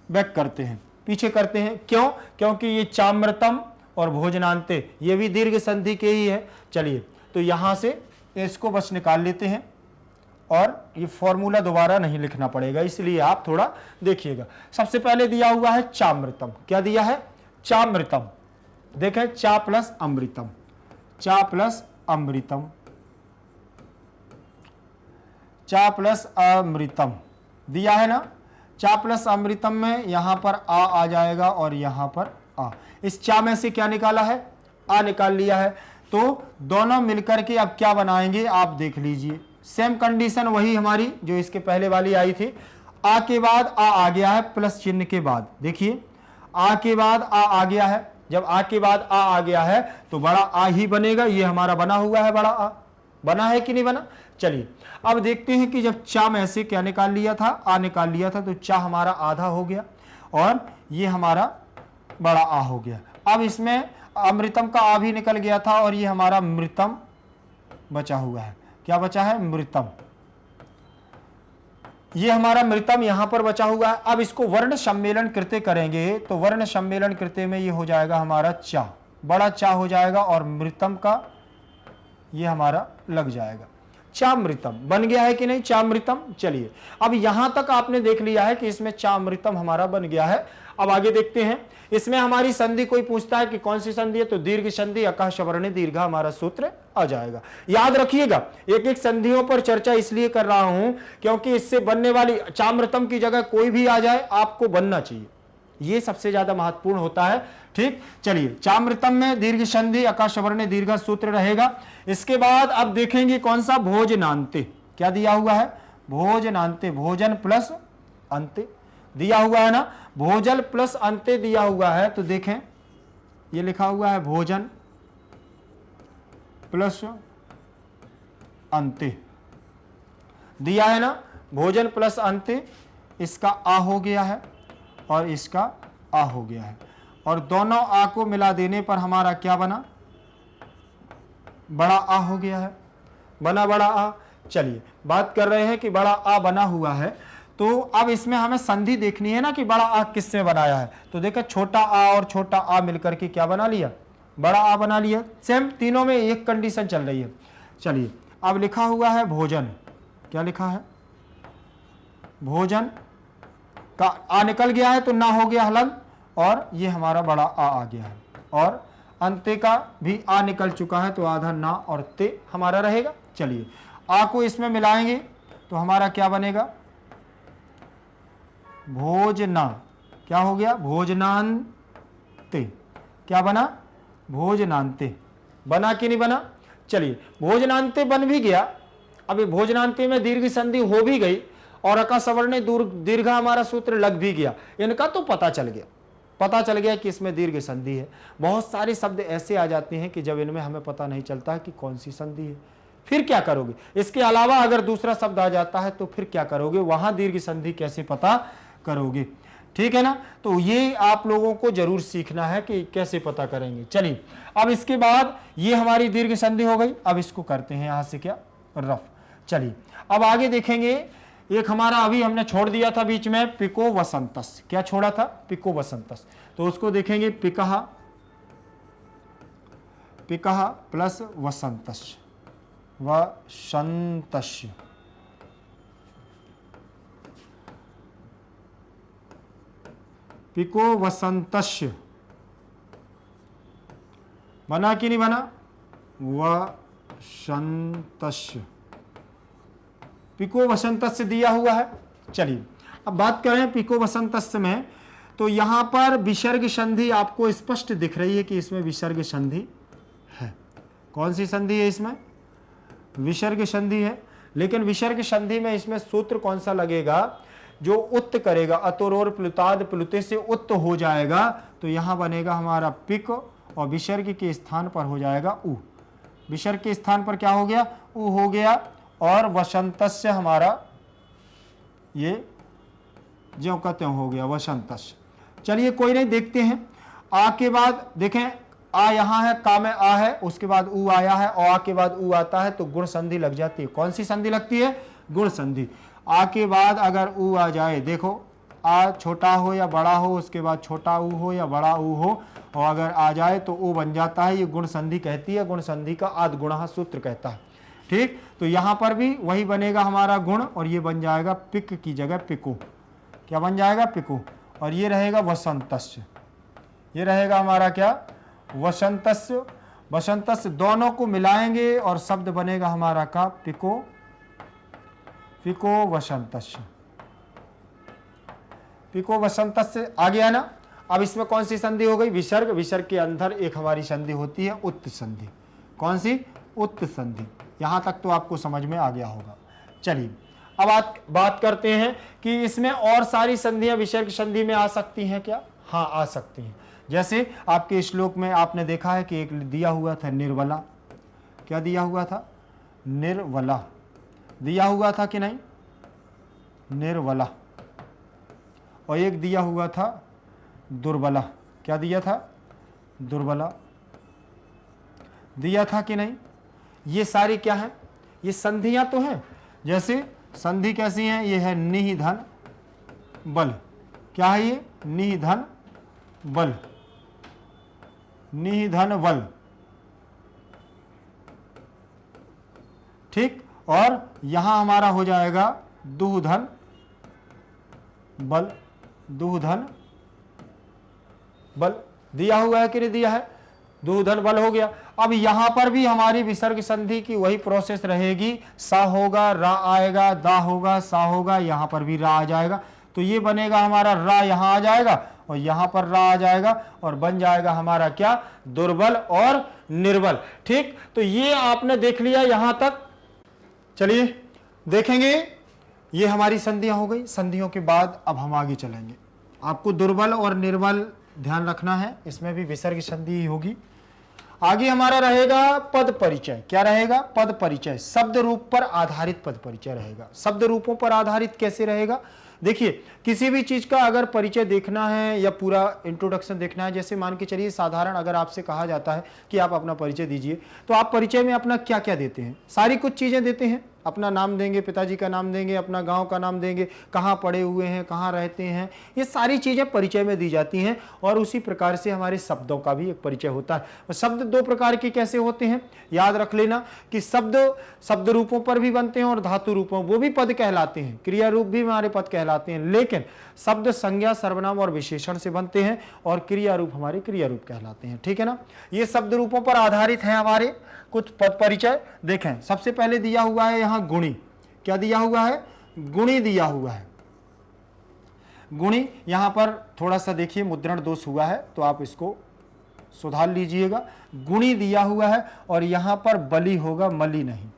बैक करते हैं, पीछे करते हैं। क्यों, क्योंकि ये चाम्रतम और भोजनांते ये भी दीर्घ संधि के ही है। चलिए तो यहां से इसको बस निकाल लेते हैं और ये फॉर्मूला दोबारा नहीं लिखना पड़ेगा, इसलिए आप थोड़ा देखिएगा। सबसे पहले दिया हुआ है चाम्रतम। क्या दिया है, चाम्रतम। देखें, चा प्लस अमृतम, चा प्लस अमृतम, चा प्लस अमृतम दिया है ना। चा प्लस अमृतम में यहां पर आ जाएगा और यहां पर आ। इस चा में से क्या निकाला है, आ निकाल लिया है। तो दोनों मिलकर के अब क्या बनाएंगे, आप देख लीजिए। सेम कंडीशन वही हमारी जो इसके पहले वाली आई थी। आ के बाद आ गया है प्लस चिन्ह के बाद, देखिए आ के बाद आ गया है। जब आ के बाद आ गया है तो बड़ा आ ही बनेगा। ये हमारा बना हुआ है, बड़ा आ बना है कि नहीं बना। चलिए अब देखते हैं कि जब चा में से क्या निकाल लिया था, आ निकाल लिया था, तो चा हमारा आधा हो गया और ये हमारा बड़ा आ हो गया। अब इसमें अमृतम का आ भी निकल गया था और ये हमारा मृतम बचा हुआ है। क्या बचा है, मृतम। ये हमारा मृतम यहां पर बचा हुआ है। अब इसको वर्ण सम्मेलन कृत्य करेंगे तो वर्ण सम्मेलन कृत्य में ये हो जाएगा हमारा चा, बड़ा चा हो जाएगा और मृतम का ये हमारा लग जाएगा। चामृतम बन गया है कि नहीं, चामृतम। चलिए अब यहां तक आपने देख लिया है कि इसमें चामृतम हमारा बन गया है। अब आगे देखते हैं, इसमें हमारी संधि कोई पूछता है कि कौन सी संधि है, तो दीर्घ संधि आकाशवर्णी दीर्घा हमारा सूत्र आ जाएगा। याद रखिएगा, एक एक संधियों पर चर्चा इसलिए कर रहा हूं क्योंकि इससे बनने वाली चामृतम की जगह कोई भी आ जाए आपको बनना चाहिए, ये सबसे ज्यादा महत्वपूर्ण होता है। ठीक, चलिए चामृतम में दीर्घ संधि आकाशवर्णी दीर्घा सूत्र रहेगा। इसके बाद अब देखेंगे कौन सा, भोजनांते। क्या दिया हुआ है, भोजनांते, भोजन प्लस अंते दिया हुआ है ना। भोजन प्लस अंते दिया हुआ है तो देखें ये लिखा हुआ है भोजन प्लस अंते दिया है ना। भोजन प्लस अंते, इसका आ हो गया है और इसका आ हो गया है और दोनों आ को मिला देने पर हमारा क्या बना, बड़ा आ हो गया है, बना बड़ा आ। चलिए बात कर रहे हैं कि बड़ा आ बना हुआ है तो अब इसमें हमें संधि देखनी है ना कि बड़ा आ किससे बनाया है। तो देखो छोटा आ और छोटा आ मिलकर के क्या बना लिया, बड़ा आ बना लिया। सेम तीनों में एक कंडीशन चल रही है। चलिए अब लिखा हुआ है भोजन। क्या लिखा है, भोजन का आ निकल गया है तो ना हो गया हलन और ये हमारा बड़ा आ गया है और अंते का भी आ निकल चुका है तो आधा ना और ते हमारा रहेगा। चलिए आ को इसमें मिलाएंगे तो हमारा क्या बनेगा, भोजना, क्या हो गया, भोजनांते, क्या बना, भोजनांते, बना कि नहीं बना। चलिए भोजनांते बन भी गया। अब भोजनांते में दीर्घ संधि हो भी गई और अका सवर्ण दीर्घ हमारा सूत्र लग भी गया, इनका तो पता चल गया, पता चल गया कि इसमें दीर्घ संधि है। बहुत सारे शब्द ऐसे आ जाते हैं कि जब इनमें हमें पता नहीं चलता है कि कौन सी संधि है, फिर क्या करोगे। इसके अलावा अगर दूसरा शब्द आ जाता है तो फिर क्या करोगे, वहां दीर्घ संधि कैसे पता करोगे, ठीक है ना। तो ये आप लोगों को जरूर सीखना है कि कैसे पता करेंगे। चलिए अब इसके बाद ये हमारी दीर्घ संधि हो गई। अब इसको करते हैं यहां से क्या, रफ। चलिए अब आगे देखेंगे, एक हमारा अभी हमने छोड़ दिया था बीच में पिको वसंतस, क्या छोड़ा था, पिको वसंतस, तो उसको देखेंगे पिकहा, पिकहा प्लस वसंतस, वसंतस्य, पिको वसंतस्य, बना कि नहीं बना, वसंतस्य, पिको वसंतस्य दिया हुआ है। चलिए अब बात करें पिको वसंतस्य में, तो यहां पर विसर्ग संधि आपको स्पष्ट दिख रही है कि इसमें विसर्ग संधि है। कौन सी संधि है इसमें, विसर्ग संधि है। लेकिन विसर्ग संधि में इसमें सूत्र कौन सा लगेगा, जो उत्त करेगा, अतोरोर प्लुताद प्लुते से उत्त हो जाएगा, तो यहां बनेगा हमारा पिक और विसर्ग के स्थान पर हो जाएगा उ, विसर्ग के स्थान पर क्या हो गया, उ हो गया, और वसंतस्य हमारा ये ज्यों का त्यों हो गया, वसंतस्य। चलिए कोई नहीं, देखते हैं। आ के बाद देखें, आ यहाँ है, का में आ है, उसके बाद उ आया है, और आ के बाद उ आता है, तो गुण संधि लग जाती है। कौन सी संधि लगती है, गुण संधि। आ के बाद अगर उ आ जाए, देखो आ छोटा हो या बड़ा हो, उसके बाद छोटा उ हो या बड़ा उ हो, और अगर आ जाए तो उ बन जाता है, ये गुण संधि कहती है। गुण संधि का आद गुणः सूत्र कहता है, ठीक। तो यहां पर भी वही बनेगा हमारा गुण, और ये बन जाएगा पिक की जगह पिको, क्या बन जाएगा, पिको, और ये रहेगा वसंतस्य, ये रहेगा हमारा क्या, वसंतस्य। वसंतस्य दोनों को मिलाएंगे और शब्द बनेगा हमारा का पिको, पिको वसंतस्य, पिको वसंतस्य आ गया ना। अब इसमें कौन सी संधि हो गई, विसर्ग। विसर्ग के अंदर एक हमारी संधि होती है उत्त संधि। कौन सी, उत्त संधि। यहां तक तो आपको समझ में आ गया होगा। चलिए अब बात करते हैं कि इसमें और सारी संधियां विसर्ग संधि में आ सकती हैं क्या, हाँ आ सकती हैं। जैसे आपके श्लोक में आपने देखा है कि एक दिया हुआ था निर्वला, क्या दिया हुआ था, निर्वला दिया हुआ था कि नहीं, निर्वला। और एक दिया हुआ था दुर्बला, क्या दिया था, दुर्बला दिया था कि नहीं। ये सारी क्या है, ये संधियां तो हैं। जैसे संधि कैसी है, ये है निधन बल, क्या है ये, निधन बल, निधन बल, ठीक। और यहां हमारा हो जाएगा दुहधन बल, दुहधन बल दिया हुआ है कि नहीं दिया है, दुहधन बल हो गया। अब यहां पर भी हमारी विसर्ग संधि की वही प्रोसेस रहेगी, सा होगा, रा आएगा, दा होगा, सा होगा, यहां पर भी रा आ जाएगा, तो ये बनेगा हमारा रा यहां आ जाएगा और यहां पर रा आ जाएगा, और बन जाएगा हमारा क्या, दुर्बल और निर्बल, ठीक। तो ये आपने देख लिया यहां तक। चलिए देखेंगे, ये हमारी संधियां हो गई। संधियों के बाद अब हम आगे चलेंगे। आपको दुर्बल और निर्बल ध्यान रखना है, इसमें भी विसर्ग संधि होगी। आगे हमारा रहेगा पद परिचय। क्या रहेगा, पद परिचय, शब्द रूप पर आधारित पद परिचय रहेगा। शब्द रूपों पर आधारित कैसे रहेगा, देखिए किसी भी चीज का अगर परिचय देखना है या पूरा इंट्रोडक्शन देखना है, जैसे मान के चलिए साधारण अगर आपसे कहा जाता है कि आप अपना परिचय दीजिए, तो आप परिचय में अपना क्या क्या देते हैं, सारी कुछ चीजें देते हैं। अपना नाम देंगे, पिताजी का नाम देंगे, अपना गांव का नाम देंगे, कहाँ पढ़े हुए हैं, कहाँ रहते हैं, ये सारी चीजें परिचय में दी जाती हैं। और उसी प्रकार से हमारे शब्दों का भी एक परिचय होता है। शब्द दो प्रकार के कैसे होते हैं, याद रख लेना कि शब्द रूपों पर भी बनते हैं और धातु रूपों, वो भी पद कहलाते हैं, क्रिया रूप भी हमारे पद कहलाते हैं। लेकिन शब्द संज्ञा, सर्वनाम और विशेषण से बनते हैं और क्रिया रूप हमारे क्रिया रूप कहलाते हैं, ठीक है ना। ये शब्द रूपों पर आधारित है हमारे कुछ पद परिचय। देखें सबसे पहले दिया हुआ है यहां गुणी, क्या दिया हुआ है, गुणी दिया हुआ है। गुणी यहां पर थोड़ा सा देखिए मुद्रण दोष हुआ है, तो आप इसको सुधार लीजिएगा। गुणी दिया हुआ है और यहां पर बली होगा, मली नहीं।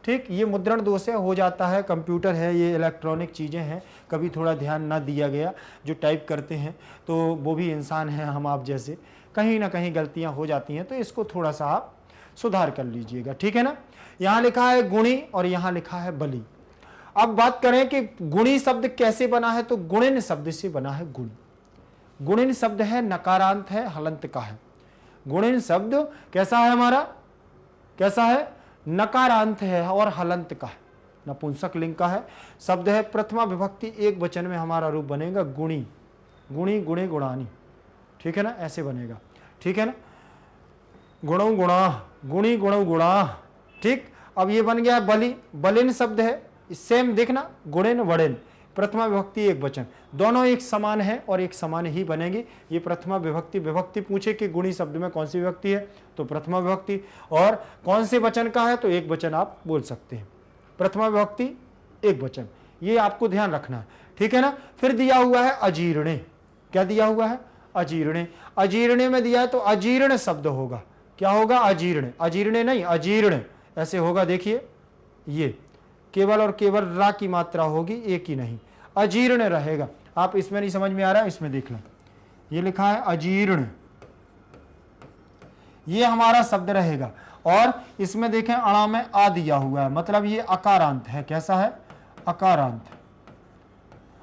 ठीक, ये मुद्रण दोष है, हो जाता है, कंप्यूटर है, ये इलेक्ट्रॉनिक चीज़ें हैं, कभी थोड़ा ध्यान ना दिया गया। जो टाइप करते हैं तो वो भी इंसान हैं, हम आप जैसे, कहीं ना कहीं गलतियां हो जाती हैं, तो इसको थोड़ा सा आप सुधार कर लीजिएगा। ठीक है ना। यहाँ लिखा है गुणी और यहाँ लिखा है बली। अब बात करें कि गुणी शब्द कैसे बना है, तो गुणिन शब्द से बना है गुण। गुणिन शब्द है, नकारांत है, हलंत का है। गुणिन शब्द कैसा है हमारा, कैसा है, नकारांत है और हलंत का है, नपुंसक लिंग का है। शब्द है प्रथमा विभक्ति एक वचन में हमारा रूप बनेगा गुणी, गुणी गुणे गुणानी। ठीक है ना, ऐसे बनेगा। ठीक है ना, गुणों गुणा, गुणी गुणों गुणा। ठीक, अब ये बन गया बलि। बलिन शब्द है, सेम देखना, गुणिन वड़िन, प्रथमा विभक्ति एक वचन, दोनों एक समान है और एक समान ही बनेगी। ये प्रथमा विभक्ति, विभक्ति पूछे कि गुणी शब्द में कौन सी विभक्ति है, तो प्रथमा विभक्ति, और कौन से वचन का है, तो एक वचन आप बोल सकते हैं। प्रथमा विभक्ति एक वचन, ये आपको ध्यान रखना है। ठीक है ना। फिर दिया हुआ है अजीर्णे। क्या दिया हुआ है, अजीर्णे। अजीर्णे में दिया है तो अजीर्ण शब्द होगा। क्या होगा, अजीर्ण, अजीर्णे नहीं, अजीर्ण ऐसे होगा। देखिए ये केवल और केवल रा की मात्रा होगी, एक ही नहीं, अजीर्ण रहेगा। आप इसमें नहीं समझ में आ रहा है, इसमें देख लो, ये लिखा है अजीर्ण, ये हमारा शब्द रहेगा। और इसमें देखें अणा में आ दिया हुआ है, मतलब ये अकारांत है। कैसा है, अकारांत।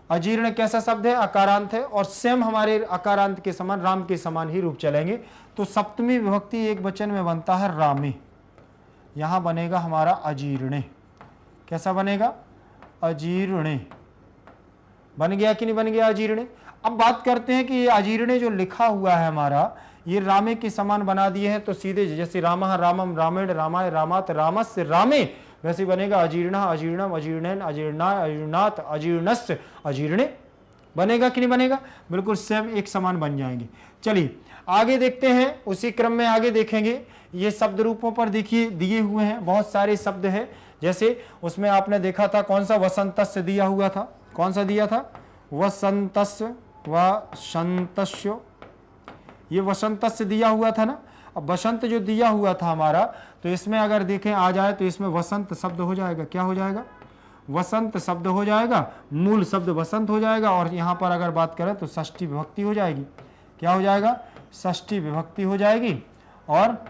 अजीर्ण कैसा शब्द है, अकारांत है, और सेम हमारे अकारांत के समान, राम के समान ही रूप चलेंगे। तो सप्तमी विभक्ति एक वचन में बनता है रामे, यहां बनेगा हमारा अजीर्णे। कैसा बनेगा, अजीर्णे। बन गया कि नहीं बन गया, अजीर्णे। अब बात करते हैं कि ये अजीर्णे जो लिखा हुआ है हमारा, ये रामे के समान बना दिए हैं, तो सीधे जैसे रामः रामम रामेण रामाय रामात रामस्य रामे, वैसे बनेगा अजीर्ण अजीर्णम अजीर्णेन अजीर्णाय अजीर्णात अजीर्णस्य अजीर्णे। बनेगा कि नहीं बनेगा, बिल्कुल सेम एक समान बन जाएंगे। चलिए आगे देखते हैं, उसी क्रम में आगे देखेंगे। ये शब्द रूपों पर देखिए दिए हुए हैं, बहुत सारे शब्द हैं। जैसे उसमें आपने देखा था कौन सा, वसंतस्य दिया हुआ था, कौन सा दिया था, वसंतस्य वसंतस्य, ये वसंतस्य दिया हुआ था ना। अब वसंत जो दिया हुआ था हमारा, तो इसमें अगर देखें आ जाए तो इसमें वसंत शब्द हो जाएगा। क्या हो जाएगा, वसंत शब्द हो जाएगा, मूल शब्द वसंत हो जाएगा, और यहाँ पर अगर बात करें तो षष्ठी विभक्ति हो जाएगी। क्या हो जाएगा, षष्ठी विभक्ति हो जाएगी, और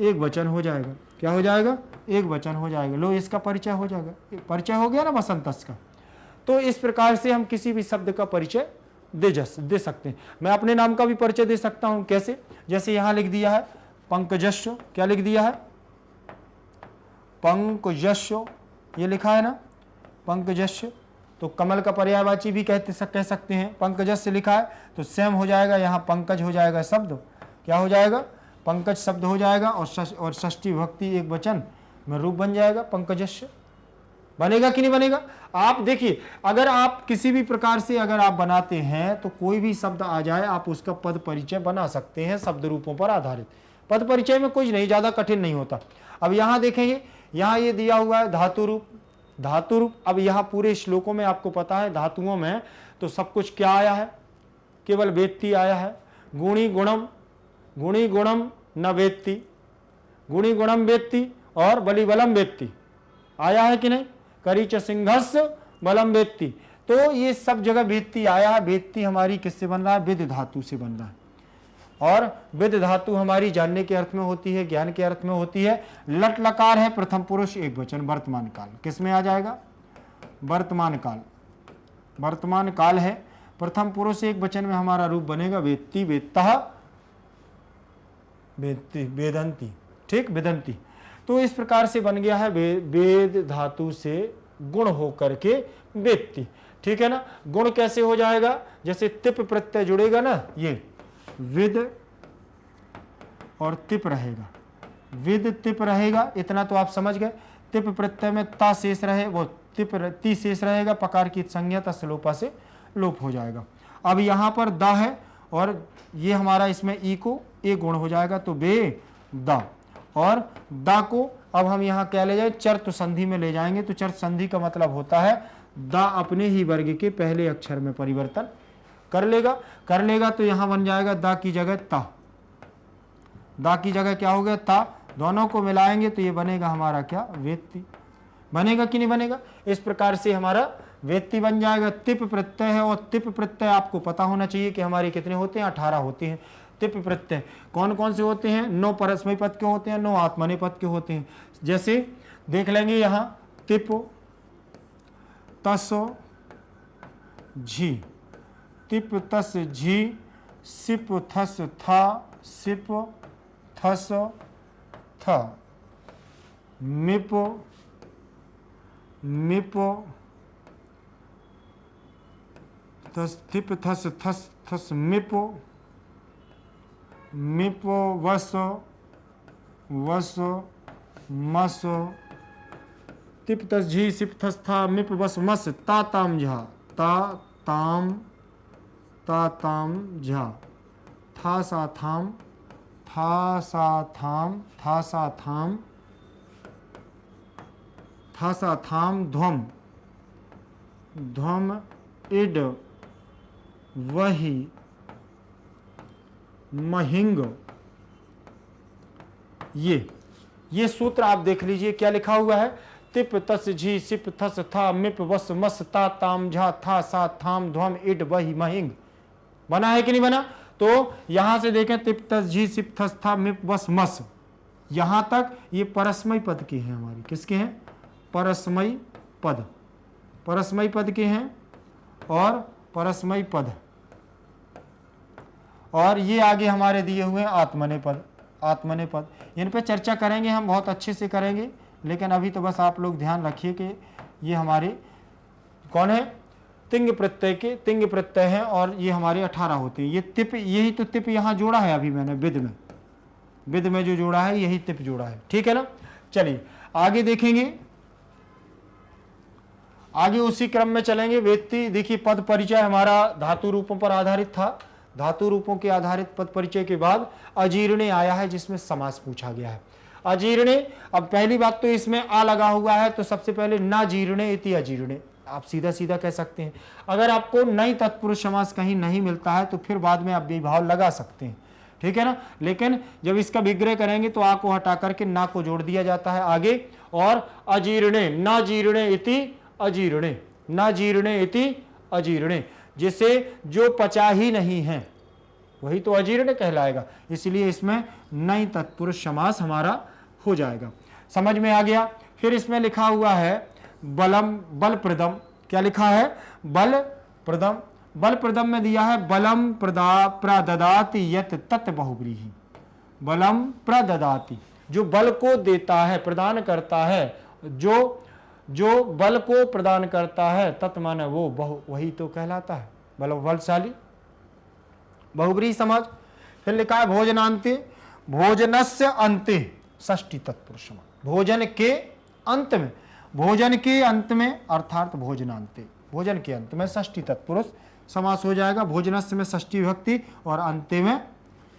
एक वचन हो जाएगा। क्या हो जाएगा, एक वचन हो जाएगा। लो, इसका परिचय हो जाएगा, परिचय हो गया ना वसंतस का। तो इस प्रकार से हम किसी भी शब्द का परिचय दे सकते हैं। मैं अपने नाम का भी परिचय दे सकता हूं। कैसे, जैसे यहां लिख दिया है पंकजस्य। क्या लिख दिया है, पंकजस्य, ये लिखा है ना पंकजस्य, तो कमल का पर्यायवाची भी कह सकते हैं। पंकजस्य लिखा है तो सेम हो जाएगा, यहाँ पंकज हो जाएगा शब्द। क्या हो जाएगा, पंकज शब्द हो जाएगा, और षष्ठी विभक्ति एक वचन में रूप बन जाएगा पंकजस्य। बनेगा कि नहीं बनेगा। आप देखिए, अगर आप किसी भी प्रकार से अगर आप बनाते हैं तो कोई भी शब्द आ जाए, आप उसका पद परिचय बना सकते हैं शब्द रूपों पर आधारित। पद परिचय में कुछ नहीं, ज्यादा कठिन नहीं होता। अब यहां देखेंगे, यहां ये दिया हुआ है धातु रूप, धातु रूप। अब यहां पूरे श्लोकों में आपको पता है धातुओं में तो सब कुछ क्या आया है, केवल वेत्ति आया है। गुणी गुणम न वेत्ति, गुणी गुणम वेत्ति, और बलि बलम वेत्ति आया है कि नहीं, करीच सिंहस्य बलम वेत्ति। तो ये सब जगह वेत्ति आया है। वेत्ति हमारी किससे बन रहा है, विद धातु से बन रहा है, और विद धातु हमारी जानने के अर्थ में होती है, ज्ञान के अर्थ में होती है। लट लकार है, प्रथम पुरुष एक वचन, वर्तमान काल। किस में आ जाएगा, वर्तमान काल। वर्तमान काल है, प्रथम पुरुष एक वचन में हमारा रूप बनेगा वेत्ति, वेत्तः, वेत्ति, वेदंती। ठीक, वेदंती। तो इस प्रकार से बन गया है वेद धातु से गुण होकर के वेत्ति। ठीक है ना। गुण कैसे हो जाएगा, जैसे तिप प्रत्यय जुड़ेगा ना, ये विद और तिप रहेगा, विद तिप रहेगा, इतना तो आप समझ गए। तिप प्रत्यय में ता शेष रहे, वो ती शेष रहेगा, पकार की संज्ञा तस्लोपा से लोप हो जाएगा। अब यहां पर दा है, और ये हमारा इसमें ई को ए गुण हो जाएगा, तो बे दा, और दा को अब हम यहाँ क्या ले जाए, चर्त संधि में ले जाएंगे। तो चर्त संधि का मतलब होता है दा अपने ही वर्ग के पहले अक्षर में परिवर्तन कर लेगा तो यहां बन जाएगा दा की जगह ता, दा की जगह क्या हो गया ता, दोनों को मिलाएंगे तो ये बनेगा हमारा क्या वेत्ती, बनेगा कि नहीं बनेगा। इस प्रकार से हमारा वेत्ती बन जाएगा। तिप प्रत्यय है और तिप प्रत्यय आपको पता होना चाहिए कि हमारे कितने होते हैं, 18 होते हैं। तिप प्रत्यय कौन कौन से होते हैं, 9 परस्मय पद के होते हैं, 9 आत्मनेय पद के होते हैं। जैसे देख लेंगे यहां तिप तस झी, तिप तस झी, सिप थस था, सिप थस था, मिप मिप थस, तिप थस थस थस मिप मिप वस वस मस, तिप तस झी, सिप थस था, मिप वस मस, ता ताम झा, ता ताम झा, था सा थाम, था सा थाम, था सा थाम, था सा थाम, ध्वम ध्वम, इड वही, महिंग। ये सूत्र आप देख लीजिए क्या लिखा हुआ है, तिप तस झी, सिप थस था, मिप वस मस, ता ताम झा, था सा थाम, ध्वम, इड वही, महिंग। बना है कि नहीं बना। तो यहां से देखें तिप तस झी, सिप थस था, मिप वस मस, यहां तक ये परस्मय पद के हैं, हमारी किसके हैं, परस्मय पद, परस्मय पद के हैं और परस्मय पद। और ये आगे हमारे दिए हुए आत्मनेय पद, आत्मनेय पद, इन पे चर्चा करेंगे हम, बहुत अच्छे से करेंगे, लेकिन अभी तो बस आप लोग ध्यान रखिए कि ये हमारे कौन है, तिंग प्रत्यय के, तिंग प्रत्यय हैं और ये हमारे 18 होते हैं। ये तिप, यही तो तिप यहाँ जोड़ा है अभी मैंने विद में जो जोड़ा है यही तिप जोड़ा है, ठीक है ना। चलिए आगे देखेंगे, आगे उसी क्रम में चलेंगे। वेत्ती देखिए पद परिचय हमारा धातु रूपों पर आधारित था, धातु रूपों के आधारित पद परिचय के बाद अजीर्णे आया है जिसमें समास पूछा गया है। अजीर्णे, अब पहली बात तो इसमें आ लगा हुआ है तो सबसे पहले ना जीर्णे इति अजीर्णे, आप सीधा सीधा कह सकते हैं। अगर आपको नई तत्पुरुष समास कहीं नहीं मिलता है तो फिर बाद में आप विभाव लगा सकते हैं, ठीक है ना। लेकिन जब इसका विग्रह करेंगे तो आ को हटा करके ना को जोड़ दिया जाता है आगे, और अजीर्णे, ना जीर्णे इति अजीर्णे, ना जीर्णे इति अजीर्णे, जिसे जो पचा ही नहीं है वही तो अजीर्ण कहलाएगा, इसलिए इसमें नई तत्पुरुष समास हमारा हो जाएगा। समझ में आ गया। फिर इसमें लिखा हुआ है बलम, बल प्रदम, क्या लिखा है, बल प्रदम, बल प्रदम में दिया है बलम प्रददाति यत तत् बहुब्रीहि, बलम प्रददाति, जो बल को देता है, प्रदान करता है, जो बल को प्रदान करता है, तत् माने वो, वही तो कहलाता है बलशाली, बहुब्रीहि समाज। फिर लिखा है भोजनांते, भोजनस्य अंते षष्ठी तत्पुरुष समास, भोजन के अंत में, भोजन के अंत में अर्थात भोजनांते, भोजन के अंत में षष्ठी तत्पुरुष समास हो जाएगा। भोजनस्य में षष्ठी विभक्ति और अंते में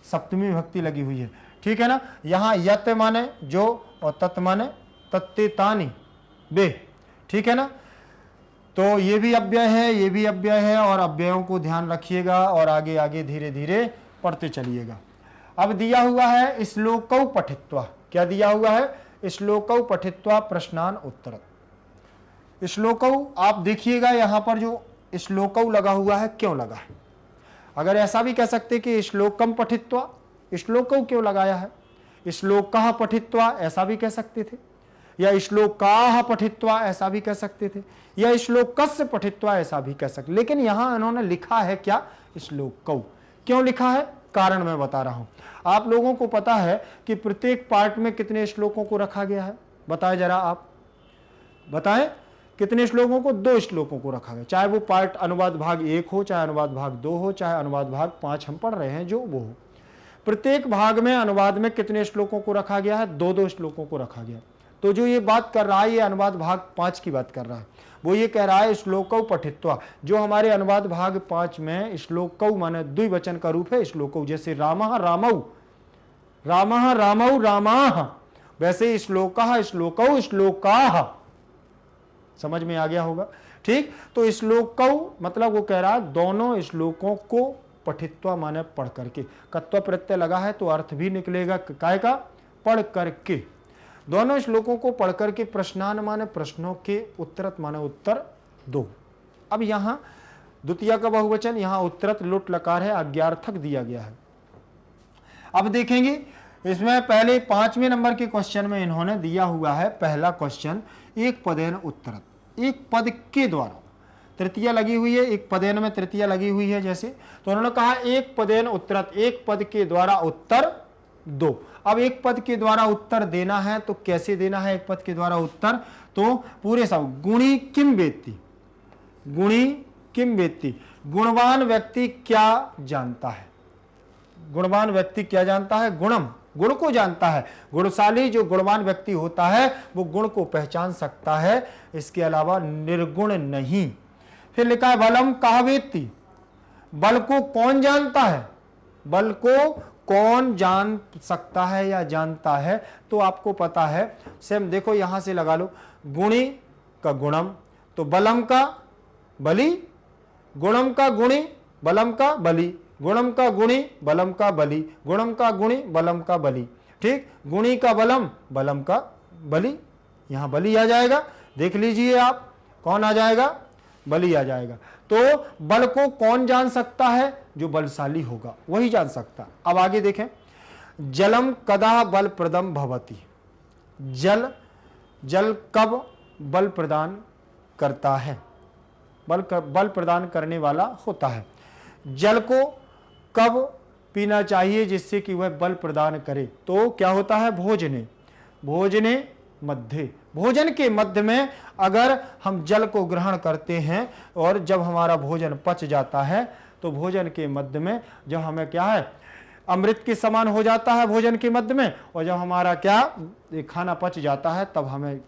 सप्तमी विभक्ति लगी हुई है, ठीक है ना। यहाँ यत माने जो और तत् माने तत्ते तानि बे, ठीक है ना। तो ये भी अव्यय है, ये भी अव्यय है, और अव्ययों को ध्यान रखिएगा और आगे आगे धीरे धीरे पढ़ते चलिएगा। अब दिया हुआ है श्लोकौ पठित्वा, क्या दिया हुआ है, श्लोकौ पठित्वा प्रश्नान उत्तरत्। श्लोकौ आप देखिएगा यहाँ पर जो श्लोकौ लगा हुआ है क्यों लगा है, अगर ऐसा भी कह सकते कि श्लोकम पठित्वा, श्लोकौ क्यों लगाया है, श्लोकः पठित्वा ऐसा भी कह सकते थे, या श्लोकाः पठित्वा ऐसा भी कह सकते थे, या श्लोकस्य पठित्वा ऐसा भी कह सकते, लेकिन यहां इन्होंने लिखा है क्या, श्लोकौ। क्यों लिखा है, कारण मैं बता रहा हूं। आप लोगों को पता है कि प्रत्येक पार्ट में कितने श्लोकों को रखा गया है, बताएं जरा, आप बताएं कितने श्लोकों को, 2 श्लोकों को रखा गया, चाहे वो पार्ट अनुवाद भाग 1 हो, चाहे अनुवाद भाग 2 हो, चाहे अनुवाद भाग 5 हम पढ़ रहे हैं जो वो हो। प्रत्येक भाग में अनुवाद में कितने श्लोकों को रखा गया है, 2-2 श्लोकों को रखा गया। तो जो ये बात कर रहा है ये अनुवाद भाग 5 की बात कर रहा है, वो ये कह रहा है श्लोकौ पठित्वा, जो हमारे अनुवाद भाग 5 में श्लोकौ माने द्विवचन का रूप है श्लोकौ, जैसे रामः रामौ, रामः रामौ रामाः, वैसे श्लोकः श्लोकौ श्लोकाः, समझ में आ गया होगा, ठीक, तो श्लोक को मतलब वो कह रहा है दोनों श्लोकों को पठित्वा माने पढ़ करके, कत्व प्रत्यय लगा है तो अर्थ भी निकलेगा काय का, पढ़ करके। दोनों श्लोकों को पढ़ करके प्रश्नान माने प्रश्नों के, उत्तरत माने उत्तर दो। अब यहां द्वितीय का बहुवचन, यहां उत्तरत लुट लकार है, आज्ञार्थक दिया गया है। अब देखेंगे इसमें पहले 5वें नंबर के क्वेश्चन में इन्होंने दिया हुआ है पहला क्वेश्चन, एक पदेन उत्तरत, एक पद के द्वारा तृतीया लगी हुई है, एक पदेन में तृतीया लगी हुई है जैसे, तो उन्होंने कहा एक पदेन उत्तरत, एक पद के द्वारा उत्तर दो। अब एक पद के द्वारा उत्तर देना है तो कैसे देना है एक पद के द्वारा उत्तर, तो पूरे सब गुणी किम वेत्ति, गुणी किम वेत्ति, गुणवान व्यक्ति क्या जानता है, गुणवान व्यक्ति क्या जानता है, गुणम, गुण को जानता है। गुणशाली जो गुणवान व्यक्ति होता है वो गुण को पहचान सकता है, इसके अलावा निर्गुण नहीं। फिर लिखा है बलम कहा वेत्ति, बल को कौन जानता है, बल को कौन जान सकता है या जानता है, तो आपको पता है सेम, देखो यहां से लगा लो, गुणी का गुणम, तो बलम का बली, गुणम का गुणी, बलम का बली, गुणम का गुणी, बलम का बली, गुणम का गुणी, बलम का बली, ठीक, गुणी का बलम, बलम का बली, यहां बली आ जाएगा, देख लीजिए आप कौन आ जाएगा, बली आ जाएगा। तो बल को कौन जान सकता है, जो बलशाली होगा वही जान सकता। अब आगे देखें, जलम कदा बल प्रदम भवति, जल कब बल प्रदान करता है, बल प्रदान करने वाला होता है। जल को कब पीना चाहिए जिससे कि वह बल प्रदान करे, तो क्या होता है, भोजने, भोजने मध्य, भोजन के मध्य में अगर हम जल को ग्रहण करते हैं और जब हमारा भोजन पच जाता है, तो भोजन के मध्य में जब हमें क्या है, अमृत के समान हो जाता है भोजन के मध्य में, और जब हमारा क्या खाना पच जाता है तब हमें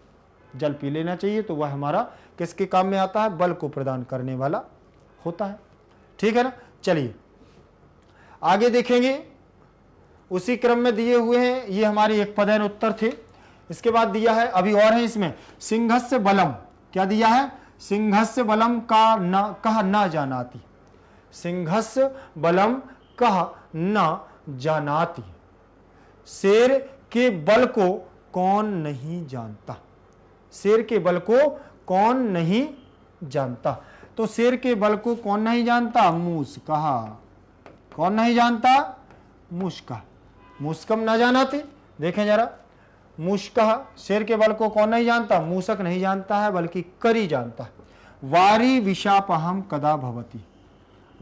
जल पी लेना चाहिए, तो वह हमारा किसके काम में आता है, बल को प्रदान करने वाला होता है। ठीक है ना, चलिए आगे देखेंगे, उसी क्रम में दिए हुए हैं, ये हमारे एक पदेन उत्तर थे। इसके बाद दिया है, अभी और है इसमें, सिंहस्य बलम, क्या दिया है, सिंहस्य बलम का न कह न जानाति, सिंहस्य बलम कह न जानाति, शेर के बल को कौन नहीं जानता, शेर के बल को कौन नहीं जानता, तो शेर के बल को कौन नहीं जानता, मूस कहा, कौन नहीं जानता, मुस्का, मुस्कम न जानाति, देखें जरा, मुस्का, शेर के बल को कौन नहीं जानता, मूसक नहीं जानता है बल्कि करी जानता है। वारी विषापहम कदा भवति,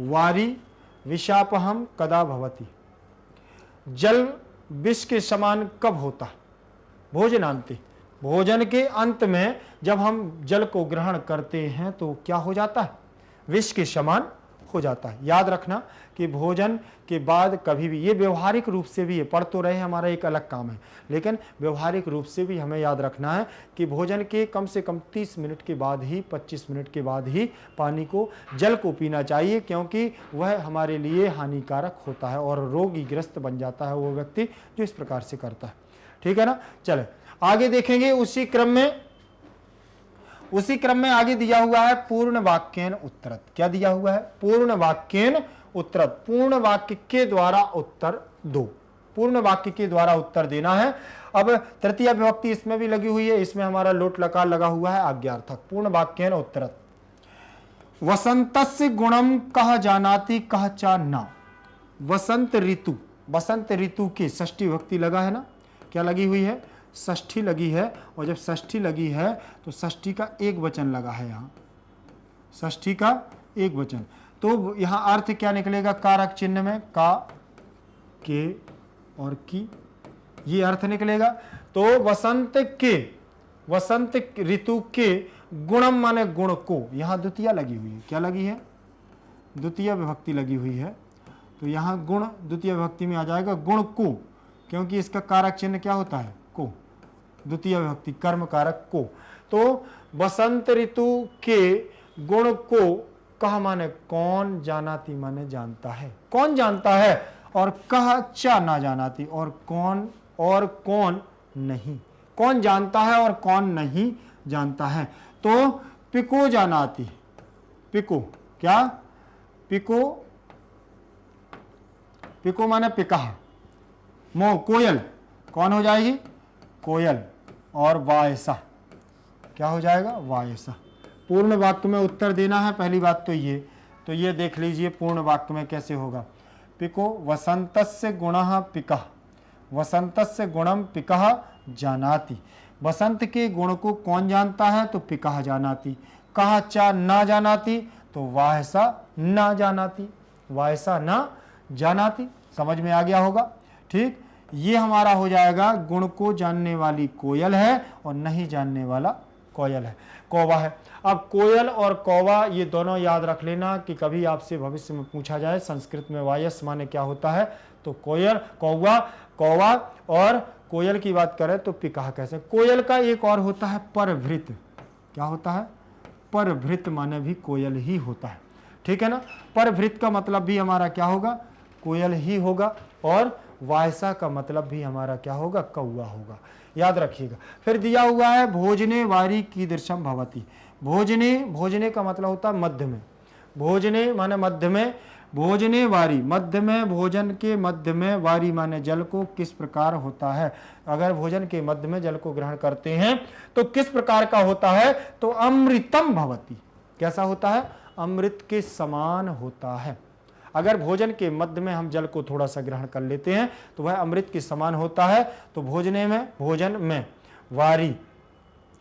वारी विषापहम कदा भवति, जल विष के समान कब होता, भोजनांते, भोजन के अंत में जब हम जल को ग्रहण करते हैं तो क्या हो जाता है, विष के समान हो जाता है। याद रखना कि भोजन के बाद कभी भी, ये व्यवहारिक रूप से भी, ये पढ़ तो रहे हमारा एक अलग काम है, लेकिन व्यवहारिक रूप से भी हमें याद रखना है कि भोजन के कम से कम 30 मिनट के बाद ही, 25 मिनट के बाद ही पानी को, जल को पीना चाहिए, क्योंकि वह हमारे लिए हानिकारक होता है और रोगीग्रस्त बन जाता है वो व्यक्ति जो इस प्रकार से करता है। ठीक है ना, चले आगे देखेंगे, उसी क्रम में आगे दिया हुआ है पूर्ण वाक्येन उत्तरत, क्या दिया हुआ है, पूर्ण वाक्येन उत्तरत, पूर्ण वाक्य के द्वारा उत्तर दो, पूर्ण वाक्य के द्वारा उत्तर देना है। अब तृतीय विभक्ति इसमें भी लगी हुई है, इसमें हमारा लोट लकार लगा हुआ है आज्ञार्थक, पूर्ण वाक्येन उत्तरत। वसंतस्य गुणम कह जानाति कह चा ना, वसंत ऋतु, वसंत ऋतु की षष्ठी विभक्ति लगा है ना, क्या लगी हुई है, षष्ठी लगी है, और जब षष्ठी लगी है तो षष्ठी का एक वचन लगा है, यहाँ षष्ठी का एक वचन, तो यहाँ अर्थ क्या निकलेगा, कारक चिन्ह में का, के और की, ये अर्थ निकलेगा। तो वसंत के, वसंत ऋतु के गुणम माने गुण को, यहाँ द्वितीय लगी हुई है, क्या लगी है, द्वितीय विभक्ति लगी हुई है, तो यहाँ गुण द्वितीय विभक्ति में आ जाएगा, गुण को, क्योंकि इसका कारक चिन्ह क्या होता है, को, द्वितीय विभक्ति कर्म कारक को। तो बसंत ऋतु के गुण को कह माने कौन, जानाती माने जानता है, कौन जानता है, और कह चा ना जानाती, और कौन नहीं, कौन जानता है और कौन नहीं जानता है। तो पिको जानाति, पिको क्या, पिको, पिको माने पिकह, मो कोयल, कौन हो जाएगी, कोयल, और वायसा, क्या हो जाएगा, वायसा। पूर्ण वाक्य में उत्तर देना है, पहली बात तो ये देख लीजिए पूर्ण वाक्य में कैसे होगा। पिको वसंतस्य गुणः पिकः, वसंतस्य गुणम पिकः जानाति, बसंत के गुण को कौन जानता है, तो पिकः जानाति। कहा चा ना जानाति, तो वायसा ना जानाति, वायसा ना जानाति। समझ में आ गया होगा, ठीक। ये हमारा हो जाएगा गुण को जानने वाली कोयल है और नहीं जानने वाला कोयल है, कौवा है। अब कोयल और कौवा ये दोनों याद रख लेना कि कभी आपसे भविष्य में पूछा जाए संस्कृत में वायस माने क्या होता है, तो कोयल, कौवा, कौवा, और कोयल की बात करें तो पिकह कैसे। कोयल का एक और होता है परभृत, क्या होता है, परभृत माने भी कोयल ही होता है, ठीक है ना। परभृत का मतलब भी हमारा क्या होगा, कोयल ही होगा, और वायसा का मतलब भी हमारा क्या होगा, कौवा होगा, याद रखिएगा। फिर दिया हुआ है भोजने वारी कीदृशम भवति, भोजने, भोजने का मतलब होता है मध्य में, भोजने माने मध्य में, भोजने वारी मध्य में, भोजन के मध्य में, वारी माने जल को किस प्रकार होता है। अगर भोजन के मध्य में जल को ग्रहण करते हैं तो किस प्रकार का होता है, तो अमृतम भवति, कैसा होता है, अमृत के समान होता है। अगर भोजन के मध्य में हम जल को थोड़ा सा ग्रहण कर लेते हैं तो वह अमृत के समान होता है। तो भोजने में, भोजन में, वारी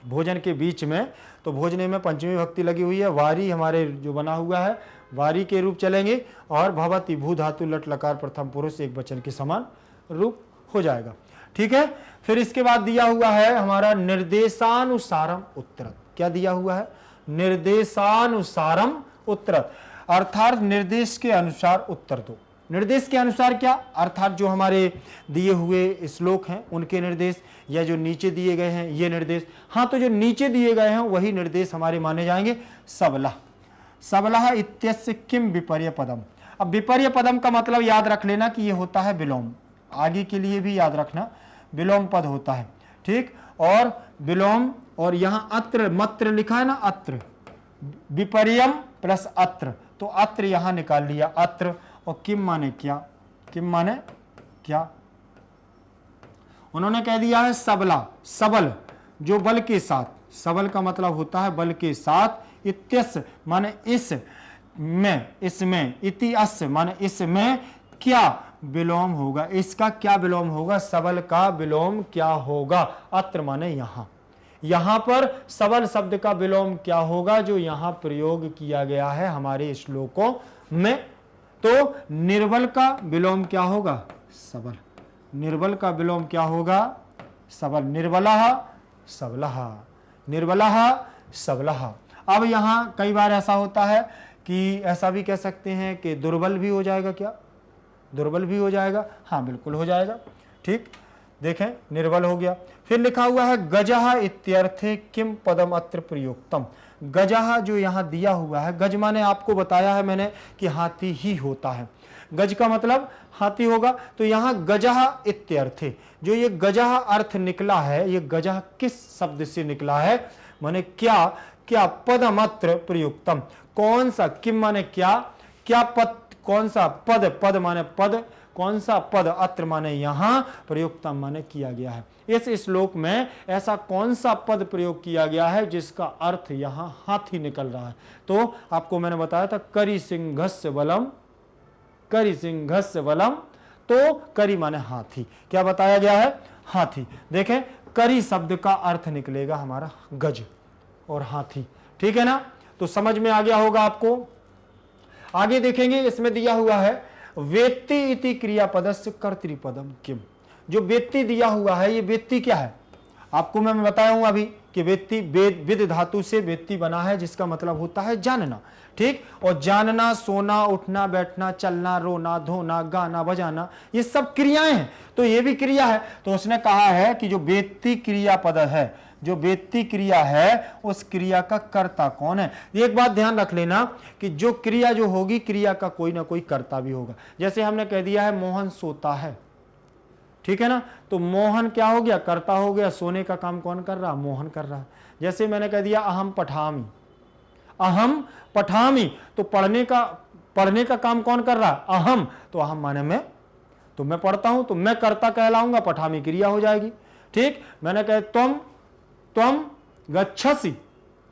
भोजन के बीच में, तो भोजने में पंचमी भक्ति लगी हुई है, वारी हमारे जो बना हुआ है वारी के रूप चलेंगे, और भवति भू धातु लट लकार प्रथम पुरुष एक वचन के समान रूप हो जाएगा, ठीक है। फिर इसके बाद दिया हुआ है हमारा निर्देशानुसारम उत्तरत, क्या दिया हुआ है, निर्देशानुसारम उत्तरत, अर्थात निर्देश के अनुसार उत्तर दो। निर्देश के अनुसार क्या, अर्थात जो हमारे दिए हुए श्लोक हैं उनके निर्देश, या जो नीचे दिए गए हैं ये निर्देश। हाँ, तो जो नीचे दिए गए हैं वही निर्देश हमारे माने जाएंगे। सबला, सबला इत्यस्य किम विपर्य पदम। अब विपर्य पदम का मतलब याद रख लेना कि ये होता है विलोम, आगे के लिए भी याद रखना विलोम पद होता है, ठीक। और विलोम, और यहाँ अत्र मत्र लिखा है ना, अत्र विपर्यम प्लस अत्र, तो अत्र यहां निकाल लिया, अत्र, और किम माने क्या, किम माने क्या, उन्होंने कह दिया है सबला, सबल जो बल के साथ, सबल का मतलब होता है बल के साथ, इत्यस्य माने इस में, इसमें, इति अस्य माने इसमें क्या विलोम होगा, इसका क्या विलोम होगा, सबल का विलोम क्या होगा, अत्र माने यहां, यहां पर सबल शब्द का विलोम क्या होगा जो यहां प्रयोग किया गया है हमारे श्लोकों में। तो निर्बल का विलोम क्या होगा, सबल, निर्बल का विलोम क्या होगा, सबल, निर्बलः सबलः, निर्बलः सबलः। अब यहां कई बार ऐसा होता है कि ऐसा भी कह सकते हैं कि दुर्बल भी हो जाएगा, क्या दुर्बल भी हो जाएगा, हाँ बिल्कुल हो जाएगा, ठीक। देखें निर्बल हो गया। फिर लिखा हुआ है गजः इत्यर्थे किम पदम अत्र प्रयुक्तम, गजः जो यहाँ दिया हुआ है, गज माने आपको बताया है मैंने कि हाथी ही होता है, गज का मतलब हाथी होगा। तो यहाँ गजः इत्यर्थे, जो ये गजः अर्थ निकला है, ये गजः किस शब्द से निकला है, माने क्या, क्या पदम अत्र प्रयुक्तम, कौन सा, किम माने क्या, क्या पद, कौन सा पद, पद माने पद, कौन सा पद, अत्र माने यहां, प्रयुक्तम माने किया गया है। इस श्लोक में ऐसा कौन सा पद प्रयोग किया गया है जिसका अर्थ यहां हाथी निकल रहा है। तो आपको मैंने बताया था करी सिंहस्य बलम, करी सिंहस्य बलम, तो करी माने हाथी, क्या बताया गया है, हाथी। देखें करी शब्द का अर्थ निकलेगा हमारा गज और हाथी, ठीक है ना। तो समझ में आ गया होगा आपको। आगे देखेंगे, इसमें दिया हुआ है वेत्ति इति क्रियापदस्य कर्तृपदम किम, जो वेत्ति दिया हुआ है, ये वेत्ति क्या है, आपको मैं बताया हूं अभी कि वेत्ति विद धातु से वेत्ति बना है, जिसका मतलब होता है जानना, ठीक। और जानना, सोना, उठना, बैठना, चलना, रोना, धोना, गाना, बजाना, ये सब क्रियाएं हैं, तो ये भी क्रिया है। तो उसने कहा है कि जो वेत्ति क्रियापद है, जो वेत्ति क्रिया है, उस क्रिया का कर्ता कौन है। एक बात ध्यान रख लेना कि जो क्रिया जो होगी, क्रिया का कोई ना कोई कर्ता भी होगा। जैसे हमने कह दिया है मोहन सोता है, ठीक है ना, तो मोहन क्या हो गया, कर्ता हो गया, सोने का काम कौन कर रहा, मोहन कर रहा है। जैसे मैंने कह दिया अहम पठामी, अहम पठामी, तो पढ़ने का काम कौन कर रहा है? अहम, तो अहम माने मैं, तो मैं पढ़ता हूं, तो मैं कर्ता कहलाऊंगा, पठामी क्रिया हो जाएगी। ठीक, मैंने कहा त्वम गच्छसि,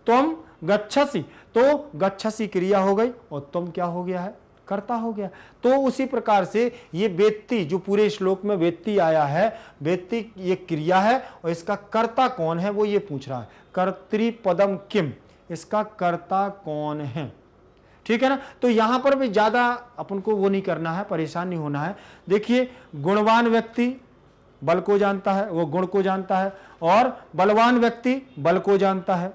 त्वम गच्छसि, तो गच्छसि क्रिया हो गई और तुम क्या हो गया है? कर्ता हो गया। तो उसी प्रकार से ये वेत्ति, जो पूरे श्लोक में वेत्ति आया है, वेत्ति ये क्रिया है और इसका कर्ता कौन है वो ये पूछ रहा है। कर्तृपदम किम, इसका कर्ता कौन है? ठीक है ना। तो यहां पर भी ज्यादा अपन को वो नहीं करना है, परेशान नहीं होना है। देखिए, गुणवान व्यक्ति बल को जानता है, वो गुण को जानता है, और बलवान व्यक्ति बल को जानता है।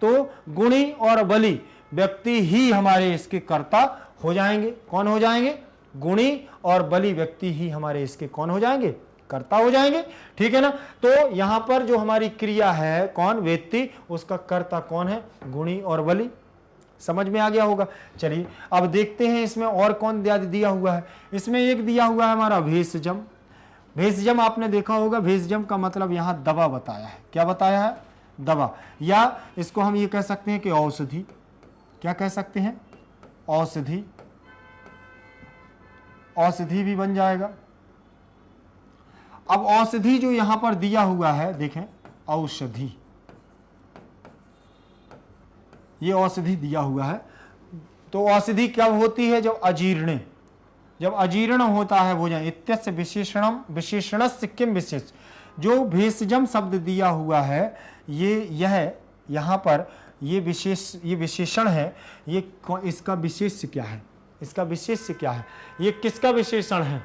तो गुणी और बली व्यक्ति ही हमारे इसके कर्ता हो जाएंगे। कौन हो जाएंगे? गुणी और बली व्यक्ति ही हमारे इसके कौन हो जाएंगे? कर्ता हो जाएंगे। ठीक है ना। तो यहां पर जो हमारी क्रिया है कौन? वेत्ति, उसका कर्ता कौन है? गुणी और बली। समझ में आ गया होगा। चलिए अब देखते हैं इसमें और कौन दिया हुआ है। इसमें एक दिया हुआ है हमारा भेषजम। भेषजम आपने देखा होगा, भेषजम का मतलब यहां दवा बताया है। क्या बताया है? दवा, या इसको हम ये कह सकते हैं कि औषधि। क्या कह सकते हैं? औषधि, औषधि भी बन जाएगा। अब औषधि जो यहां पर दिया हुआ है, देखें, औषधि, ये औषधि दिया हुआ है। तो औषधि कब होती है? जब अजीर्ण, जब अजीर्ण होता है भोजन। इत्यस्य विशेषणम, विशेषणस्य किम विशेष, जो भेषजम शब्द दिया हुआ है, यह यहां पर ये विशेषण है। ये इसका विशेष्य क्या है? इसका विशेष्य क्या है? ये किसका विशेषण है?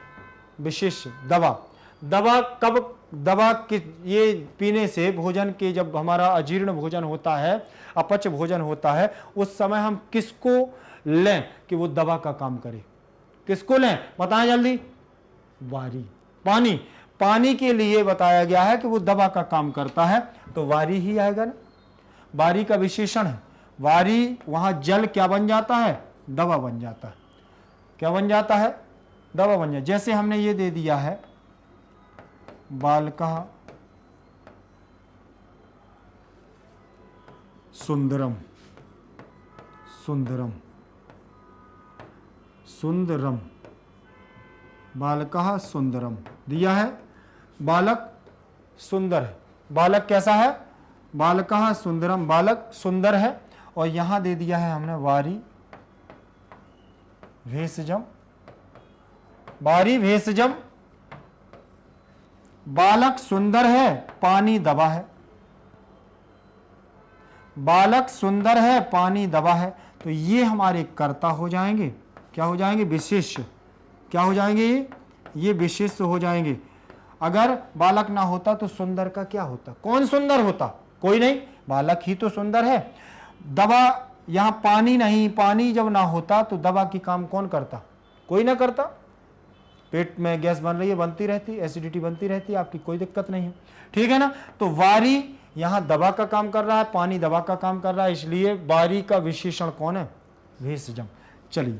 विशेष्य, दवा। दवा कब? दवा कि ये पीने से भोजन के, जब हमारा अजीर्ण भोजन होता है, अपच भोजन होता है, उस समय हम किसको लें कि वो दवा का काम करे? किसको लें? बताएं जल्दी। वारी, पानी। पानी के लिए बताया गया है कि वो दवा का काम करता है, तो वारी ही आएगा ना। वारी का विशेषण है। वारी, वहां जल क्या बन जाता है? दवा बन जाता है। क्या बन जाता है? दवा बन जाता है। जैसे हमने ये दे दिया है बालकः सुंदरम, सुंदरम, सुंदरम, बालकः सुंदरम दिया है। बालक सुंदर है। बालक कैसा है? बालकः सुंदरम, बालक सुंदर है। और यहां दे दिया है हमने वारी भेषजम, वारी भेषजम। बालक सुंदर है, पानी दवा है। बालक सुंदर है, पानी दवा है। तो ये हमारे कर्ता हो जाएंगे। क्या हो जाएंगे? विशेष्य। क्या हो जाएंगे? ये विशेष्य हो जाएंगे। अगर बालक ना होता तो सुंदर का क्या होता? कौन सुंदर होता? कोई नहीं, बालक ही तो सुंदर है। दवा, यहां पानी नहीं, पानी जब ना होता तो दवा की काम कौन करता? कोई ना करता। पेट में गैस बन रही है, बनती रहती, एसिडिटी बनती रहती है, आपकी कोई दिक्कत नहीं है। ठीक है ना। तो वारी यहां दवा का काम कर रहा है, पानी दवा का काम कर रहा है, इसलिए वारी का विशेषण कौन है? भेषजम। चलिए,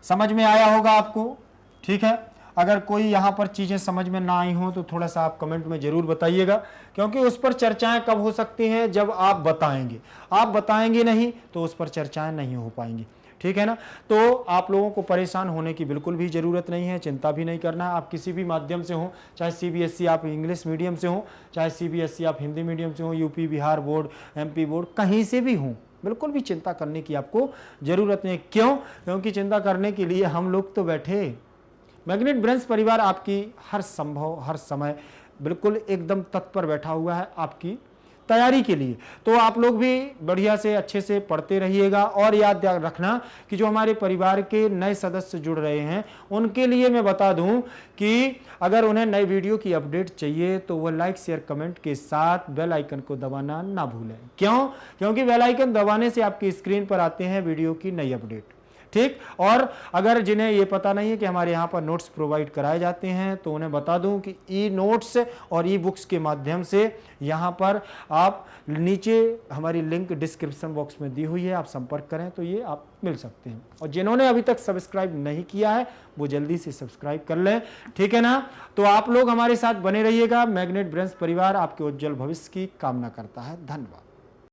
समझ में आया होगा आपको। ठीक है। अगर कोई यहां पर चीजें समझ में ना आई हो तो थोड़ा सा आप कमेंट में जरूर बताइएगा, क्योंकि उस पर चर्चाएं कब हो सकती हैं? जब आप बताएंगे। आप बताएंगे नहीं तो उस पर चर्चाएं नहीं हो पाएंगी। ठीक है ना। तो आप लोगों को परेशान होने की बिल्कुल भी जरूरत नहीं है, चिंता भी नहीं करना है। आप किसी भी माध्यम से हो, चाहे सीबीएसई आप इंग्लिश मीडियम से हो, चाहे सीबीएसई आप हिंदी मीडियम से हो, UP Bihar board, MP board, कहीं से भी हो, बिल्कुल भी चिंता करने की आपको जरूरत नहीं। क्यों? क्योंकि चिंता करने के लिए हम लोग तो बैठे। मैग्नेट ब्रेन्स परिवार आपकी हर संभव, हर समय बिल्कुल एकदम तत्पर बैठा हुआ है आपकी तैयारी के लिए। तो आप लोग भी बढ़िया से अच्छे से पढ़ते रहिएगा। और याद रखना कि जो हमारे परिवार के नए सदस्य जुड़ रहे हैं उनके लिए मैं बता दूं कि अगर उन्हें नई वीडियो की अपडेट चाहिए तो वह लाइक शेयर कमेंट के साथ बेल आइकन को दबाना ना भूलें। क्यों? क्योंकि बेल आइकन दबाने से आपकी स्क्रीन पर आते हैं वीडियो की नई अपडेट। ठीक। और अगर जिन्हें ये पता नहीं है कि हमारे यहाँ पर नोट्स प्रोवाइड कराए जाते हैं तो उन्हें बता दूं कि ई नोट्स और ई बुक्स के माध्यम से यहाँ पर आप नीचे हमारी लिंक डिस्क्रिप्शन बॉक्स में दी हुई है, आप संपर्क करें तो ये आप मिल सकते हैं। और जिन्होंने अभी तक सब्सक्राइब नहीं किया है वो जल्दी से सब्सक्राइब कर लें। ठीक है ना। तो आप लोग हमारे साथ बने रहिएगा। मैग्नेट ब्रेन्स परिवार आपके उज्जवल भविष्य की कामना करता है। धन्यवाद।